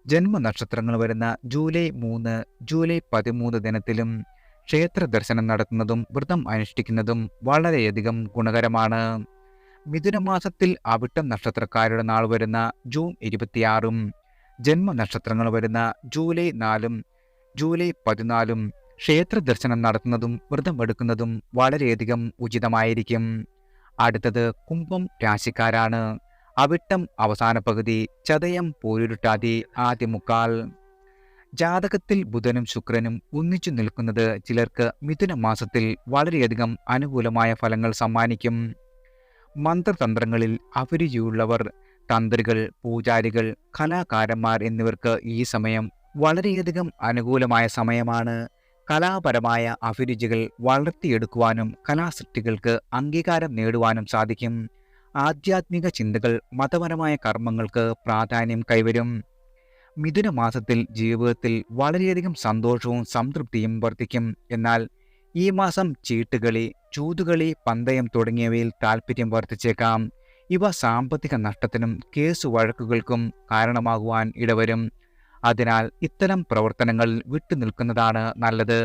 ജന്മനക്ഷത്രങ്ങൾ വരുന്ന ജൂലൈ 3, ജൂലൈ 13 ദിനത്തിലും ക്ഷേത്ര ദർശനം നടത്തുന്നതും വ്രതം അനുഷ്ഠിക്കുന്നതും വളരെയധികം ഗുണകരമാണ്. മിഥുനമാസത്തിൽ അവിട്ടം നക്ഷത്രക്കാരുടെ നാൾ വരുന്ന ജൂൺ 26, ജന്മനക്ഷത്രങ്ങൾ വരുന്ന ജൂലൈ 4, ജൂലൈ 14 ക്ഷേത്ര ദർശനം നടത്തുന്നതും വ്രതം എടുക്കുന്നതും വളരെയധികം ഉചിതമായിരിക്കും. അടുത്തത് കുംഭം രാശിക്കാരാണ്. അവിട്ടം അവസാന പകുതി, ചതയം പോരുരുട്ടാതി ആദ്യ മുക്കാൽ. ജാതകത്തിൽ ബുധനും ശുക്രനും ഒന്നിച്ചു നിൽക്കുന്നത് ചിലർക്ക് മിഥുന മാസത്തിൽ വളരെയധികം അനുകൂലമായ ഫലങ്ങൾ സമ്മാനിക്കും. മന്ത്രതന്ത്രങ്ങളിൽ അഭിരുചിയുള്ളവർ, തന്ത്രികൾ, പൂജാരികൾ, കലാകാരന്മാർ എന്നിവർക്ക് ഈ സമയം വളരെയധികം അനുകൂലമായ സമയമാണ്. കലാപരമായ അഭിരുചികൾ വളർത്തിയെടുക്കുവാനും കലാസൃഷ്ടികൾക്ക് അംഗീകാരം നേടുവാനും സാധിക്കും. ആധ്യാത്മിക ചിന്തകൾ, മതപരമായ കർമ്മങ്ങൾക്ക് പ്രാധാന്യം കൈവരും. മിഥുന മാസത്തിൽ ജീവിതത്തിൽ വളരെയധികം സന്തോഷവും സംതൃപ്തിയും വർദ്ധിക്കും. എന്നാൽ ഈ മാസം ചീട്ടുകളി, ചൂതുകളി, പന്തയം തുടങ്ങിയവയിൽ താൽപ്പര്യം വർദ്ധിച്ചേക്കാം. ഇവ സാമ്പത്തിക നഷ്ടത്തിനും കേസ് വഴക്കുകൾക്കും കാരണമാകുവാൻ ഇടവരും. അതിനാൽ ഇത്തരം പ്രവർത്തനങ്ങളിൽ വിട്ടുനിൽക്കുന്നതാണ് നല്ലത്.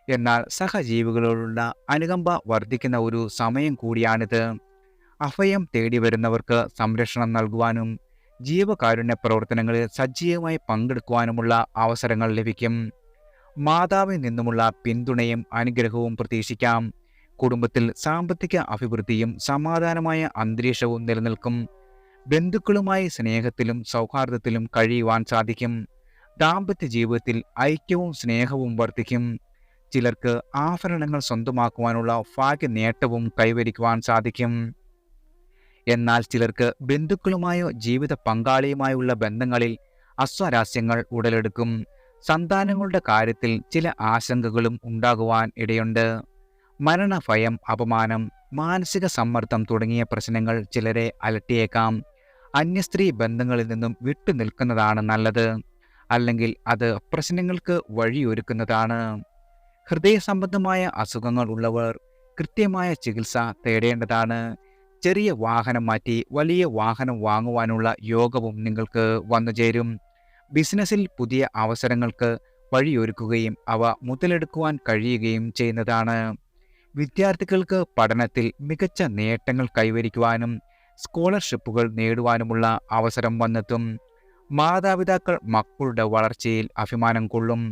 എന്നാൽ സഹജീവികളോടുള്ള അനുകമ്പ വർദ്ധിക്കുന്ന ഒരു സമയം കൂടിയാണിത്. അഭയം തേടി വരുന്നവർക്ക് സംരക്ഷണം നൽകുവാനും ജീവകാരുണ്യ പ്രവർത്തനങ്ങളിൽ സജീവമായി പങ്കെടുക്കുവാനുമുള്ള അവസരങ്ങൾ ലഭിക്കും. മാതാവിൽ നിന്നുമുള്ള പിന്തുണയും അനുഗ്രഹവും പ്രതീക്ഷിക്കാം. കുടുംബത്തിൽ സാമ്പത്തിക അഭിവൃദ്ധിയും സമാധാനമായ അന്തരീക്ഷവും നിലനിൽക്കും. ബന്ധുക്കളുമായി സ്നേഹത്തിലും സൗഹാർദ്ദത്തിലും കഴിയുവാൻ സാധിക്കും. ദാമ്പത്യ ജീവിതത്തിൽ ഐക്യവും സ്നേഹവും വർദ്ധിക്കും. ചിലർക്ക് ആഭരണങ്ങൾ സ്വന്തമാക്കുവാനുള്ള ഭാഗ്യ നേട്ടവും കൈവരിക്കുവാൻ സാധിക്കും. എന്നാൽ ചിലർക്ക് ബന്ധുക്കളുമായോ ജീവിത പങ്കാളിയുമായുള്ള ബന്ധങ്ങളിൽ അസ്വാരസ്യങ്ങൾ ഉടലെടുക്കും. സന്താനങ്ങളുടെ കാര്യത്തിൽ ചില ആശങ്കകളും ഉണ്ടാകുവാൻ ഇടയുണ്ട്. മരണഭയം, അപമാനം, മാനസിക സമ്മർദ്ദം തുടങ്ങിയ പ്രശ്നങ്ങൾ ചിലരെ അലട്ടിയേക്കാം. അന്യസ്ത്രീ ബന്ധങ്ങളിൽ നിന്നും വിട്ടുനിൽക്കുന്നതാണ് നല്ലത്. അല്ലെങ്കിൽ അത് പ്രശ്നങ്ങൾക്ക് വഴിയൊരുക്കുന്നതാണ്. ഹൃദയ സംബന്ധമായ അസുഖങ്ങൾ ഉള്ളവർ കൃത്യമായ ചികിത്സ തേടേണ്ടതാണ്. ചെറിയ വാഹനം മാറ്റി വലിയ വാഹനം വാങ്ങുവാനുള്ള യോഗവും നിങ്ങൾക്ക് വന്നുചേരും. ബിസിനസ്സിൽ പുതിയ അവസരങ്ങൾക്ക് വഴിയൊരുക്കുകയും അവ മുതലെടുക്കുവാൻ കഴിയുകയും ചെയ്യുന്നതാണ്. വിദ്യാർത്ഥികൾക്ക് പഠനത്തിൽ മികച്ച നേട്ടങ്ങൾ കൈവരിക്കുവാനും സ്കോളർഷിപ്പുകൾ നേടുവാനുമുള്ള അവസരം വന്നെത്തും. മാതാപിതാക്കൾ മക്കളുടെ വളർച്ചയിൽ അഭിമാനം കൊള്ളും.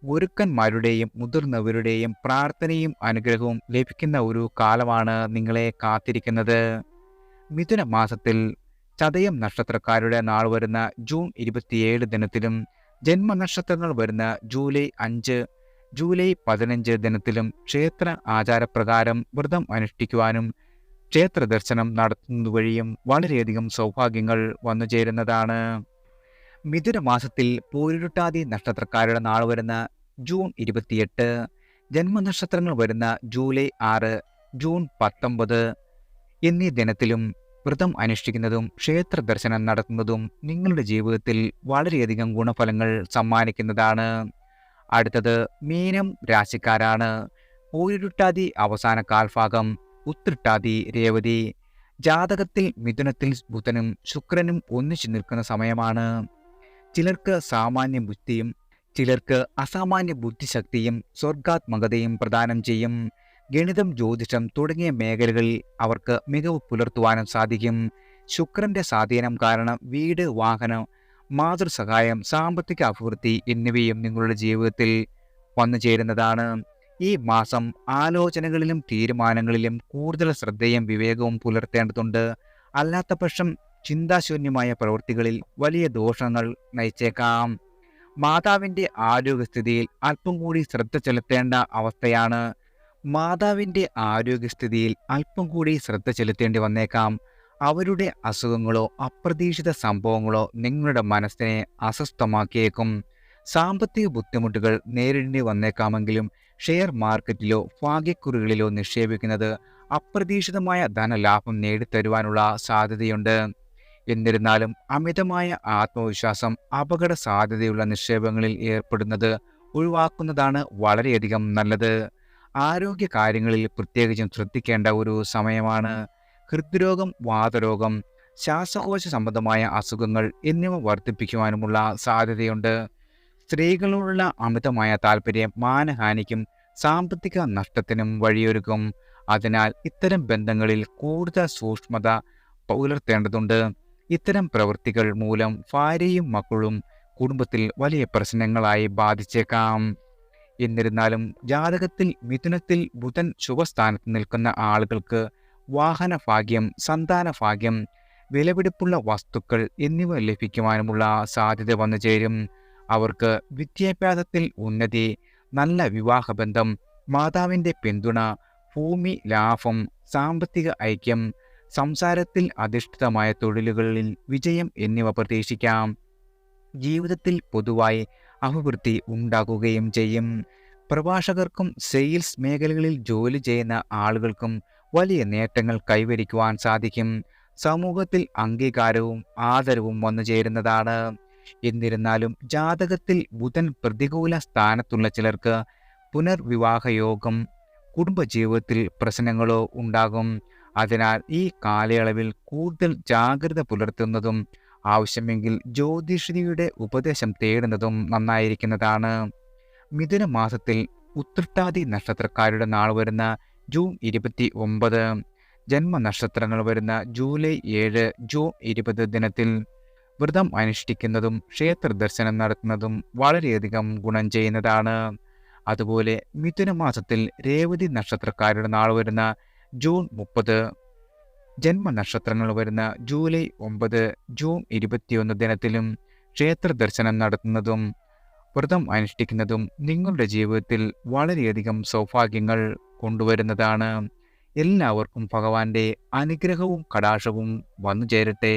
ഗുരുക്കന്മാരുടെയും മുതിർന്നവരുടെയും പ്രാർത്ഥനയും അനുഗ്രഹവും ലഭിക്കുന്ന ഒരു കാലമാണ് നിങ്ങളെ കാത്തിരിക്കുന്നത്. മിഥുന മാസത്തിൽ ചതയം നക്ഷത്രക്കാരുടെ നാൾ വരുന്ന ജൂൺ 27 ദിനത്തിലും ജന്മനക്ഷത്രങ്ങൾ വരുന്ന ജൂലൈ 5, ജൂലൈ 15 ദിനത്തിലും ക്ഷേത്ര ആചാരപ്രകാരം വ്രതം അനുഷ്ഠിക്കുവാനും ക്ഷേത്ര ദർശനം നടത്തുന്നത് വഴിയും വളരെയധികം സൗഭാഗ്യങ്ങൾ വന്നുചേരുന്നതാണ്. മിഥുന മാസത്തിൽ പൂരുരുട്ടാതി നക്ഷത്രക്കാരുടെ നാൾ വരുന്ന ജൂൺ 28, ജന്മനക്ഷത്രങ്ങൾ വരുന്ന ജൂലൈ 6, ജൂൺ 19 എന്നീ ദിനത്തിലും വ്രതം അനുഷ്ഠിക്കുന്നതും ക്ഷേത്ര ദർശനം നടത്തുന്നതും നിങ്ങളുടെ ജീവിതത്തിൽ വളരെയധികം ഗുണഫലങ്ങൾ സമ്മാനിക്കുന്നതാണ്. അടുത്തത് മീനം രാശിക്കാരാണ്. പൂരുരുട്ടാതി അവസാന കാൽഭാഗം, ഉത്രട്ടാതി, രേവതി. ജാതകത്തിൽ മിഥുനത്തിൽ ബുധനും ശുക്രനും ഒന്നിച്ചു നിൽക്കുന്ന സമയമാണ്. ചിലർക്ക് സാമാന്യ ബുദ്ധിയും ചിലർക്ക് അസാമാന്യ ബുദ്ധിശക്തിയും സ്വർഗാത്മകതയും പ്രദാനം ചെയ്യും. ഗണിതം, ജ്യോതിഷം തുടങ്ങിയ മേഖലകളിൽ അവർക്ക് മികവ് പുലർത്തുവാനും സാധിക്കും. ശുക്രന്റെ സ്വാധീനം കാരണം വീട്, വാഹനം, മാതൃസഹായം, സാമ്പത്തിക അഭിവൃദ്ധി എന്നിവയും നിങ്ങളുടെ ജീവിതത്തിൽ വന്നു ചേരുന്നതാണ്. ഈ മാസം ആലോചനകളിലും തീരുമാനങ്ങളിലും കൂടുതൽ ശ്രദ്ധയും വിവേകവും പുലർത്തേണ്ടതുണ്ട്. അല്ലാത്തപക്ഷം ചിന്താശൂന്യമായ പ്രവൃത്തികളിൽ വലിയ ദോഷങ്ങൾ നയിച്ചേക്കാം. മാതാവിൻ്റെ ആരോഗ്യസ്ഥിതിയിൽ അല്പം കൂടി ശ്രദ്ധ ചെലുത്തേണ്ട അവസ്ഥയാണ്. മാതാവിൻ്റെ ആരോഗ്യസ്ഥിതിയിൽ അല്പം കൂടി ശ്രദ്ധ ചെലുത്തേണ്ടി വന്നേക്കാം. അവരുടെ അസുഖങ്ങളോ അപ്രതീക്ഷിത സംഭവങ്ങളോ നിങ്ങളുടെ മനസ്സിനെ അസ്വസ്ഥമാക്കിയേക്കും. സാമ്പത്തിക ബുദ്ധിമുട്ടുകൾ നേരിടേണ്ടി വന്നേക്കാമെങ്കിലും ഷെയർ മാർക്കറ്റിലോ ഭാഗ്യക്കുറികളിലോ നിക്ഷേപിക്കുന്നത് അപ്രതീക്ഷിതമായ ധനലാഭം നേടിത്തരുവാനുള്ള സാധ്യതയുണ്ട്. എന്നിരുന്നാലും അമിതമായ ആത്മവിശ്വാസം അപകട സാധ്യതയുള്ള നിക്ഷേപങ്ങളിൽ ഏർപ്പെടുന്നത് ഒഴിവാക്കുന്നതാണ് വളരെയധികം നല്ലത്. ആരോഗ്യ കാര്യങ്ങളിൽ പ്രത്യേകിച്ചും ശ്രദ്ധിക്കേണ്ട ഒരു സമയമാണ്. ഹൃദ്രോഗം, വാതരോഗം, ശ്വാസകോശ സംബന്ധമായ അസുഖങ്ങൾ എന്നിവ വർദ്ധിപ്പിക്കുവാനുമുള്ള സാധ്യതയുണ്ട്. സ്ത്രീകളോടുള്ള അമിതമായ താല്പര്യം മാനഹാനിക്കും സാമ്പത്തിക നഷ്ടത്തിനും വഴിയൊരുക്കും. അതിനാൽ ഇത്തരം ബന്ധങ്ങളിൽ കൂടുതൽ സൂക്ഷ്മത പുലർത്തേണ്ടതുണ്ട്. ഇത്തരം പ്രവൃത്തികൾ മൂലം ഭാര്യയും മക്കളും കുടുംബത്തിൽ വലിയ പ്രശ്നങ്ങളായി ബാധിച്ചേക്കാം. എന്നിരുന്നാലും ജാതകത്തിൽ മിഥുനത്തിൽ ബുധൻ ശുഭസ്ഥാനത്ത് നിൽക്കുന്ന ആളുകൾക്ക് വാഹനഭാഗ്യം, സന്താനഭാഗ്യം, വിലപിടിപ്പുള്ള വസ്തുക്കൾ എന്നിവ ലഭിക്കുവാനുമുള്ള സാധ്യത വന്നു ചേരും. അവർക്ക് വിദ്യാഭ്യാസത്തിൽ ഉന്നതി, നല്ല വിവാഹബന്ധം, മാതാവിൻ്റെ പിന്തുണ, ഭൂമി ലാഭം, സാമ്പത്തിക ഐക്യം, സംസാരത്തിൽ അധിഷ്ഠിതമായ തൊഴിലുകളിൽ വിജയം എന്നിവ പ്രതീക്ഷിക്കാം. ജീവിതത്തിൽ പൊതുവായി അഭിവൃദ്ധി ഉണ്ടാകുകയും ചെയ്യും. പ്രഭാഷകർക്കും സെയിൽസ് മേഖലകളിൽ ജോലി ചെയ്യുന്ന ആളുകൾക്കും വലിയ നേട്ടങ്ങൾ കൈവരിക്കുവാൻ സാധിക്കും. സമൂഹത്തിൽ അംഗീകാരവും ആദരവും വന്നു ചേരുന്നതാണ്. എന്നിരുന്നാലും ജാതകത്തിൽ ബുധൻ പ്രതികൂല സ്ഥാനത്തുള്ള ചിലർക്ക് പുനർവിവാഹ യോഗം, കുടുംബജീവിതത്തിൽ പ്രശ്നങ്ങളോ ഉണ്ടാകും. അതിനാൽ ഈ കാലയളവിൽ കൂടുതൽ ജാഗ്രത പുലർത്തുന്നതും ആവശ്യമെങ്കിൽ ജ്യോതിഷിയുടെ ഉപദേശം തേടുന്നതും നന്നായിരിക്കുന്നതാണ്. മിഥുന മാസത്തിൽ ഉത്രട്ടാതി നക്ഷത്രക്കാരുടെ നാൾ വരുന്ന ജൂൺ 29, ജന്മനക്ഷത്രങ്ങൾ വരുന്ന ജൂലൈ 7, ജൂൺ 20 ദിനത്തിൽ വ്രതം അനുഷ്ഠിക്കുന്നതും ക്ഷേത്ര ദർശനം നടത്തുന്നതും വളരെയധികം ഗുണം ചെയ്യുന്നതാണ്. അതുപോലെ മിഥുന മാസത്തിൽ രേവതി നക്ഷത്രക്കാരുടെ നാൾ വരുന്ന ജൂൺ 30, ജന്മനക്ഷത്രങ്ങൾ വരുന്ന ജൂലൈ 9, ജൂൺ 21 ദിനത്തിലും ക്ഷേത്ര ദർശനം നടത്തുന്നതും വ്രതം അനുഷ്ഠിക്കുന്നതും നിങ്ങളുടെ ജീവിതത്തിൽ വളരെയധികം സൗഭാഗ്യങ്ങൾ കൊണ്ടുവരുന്നതാണ്. എല്ലാവർക്കും ഭഗവാന്റെ അനുഗ്രഹവും കടാക്ഷവും വന്നു ചേരട്ടെ.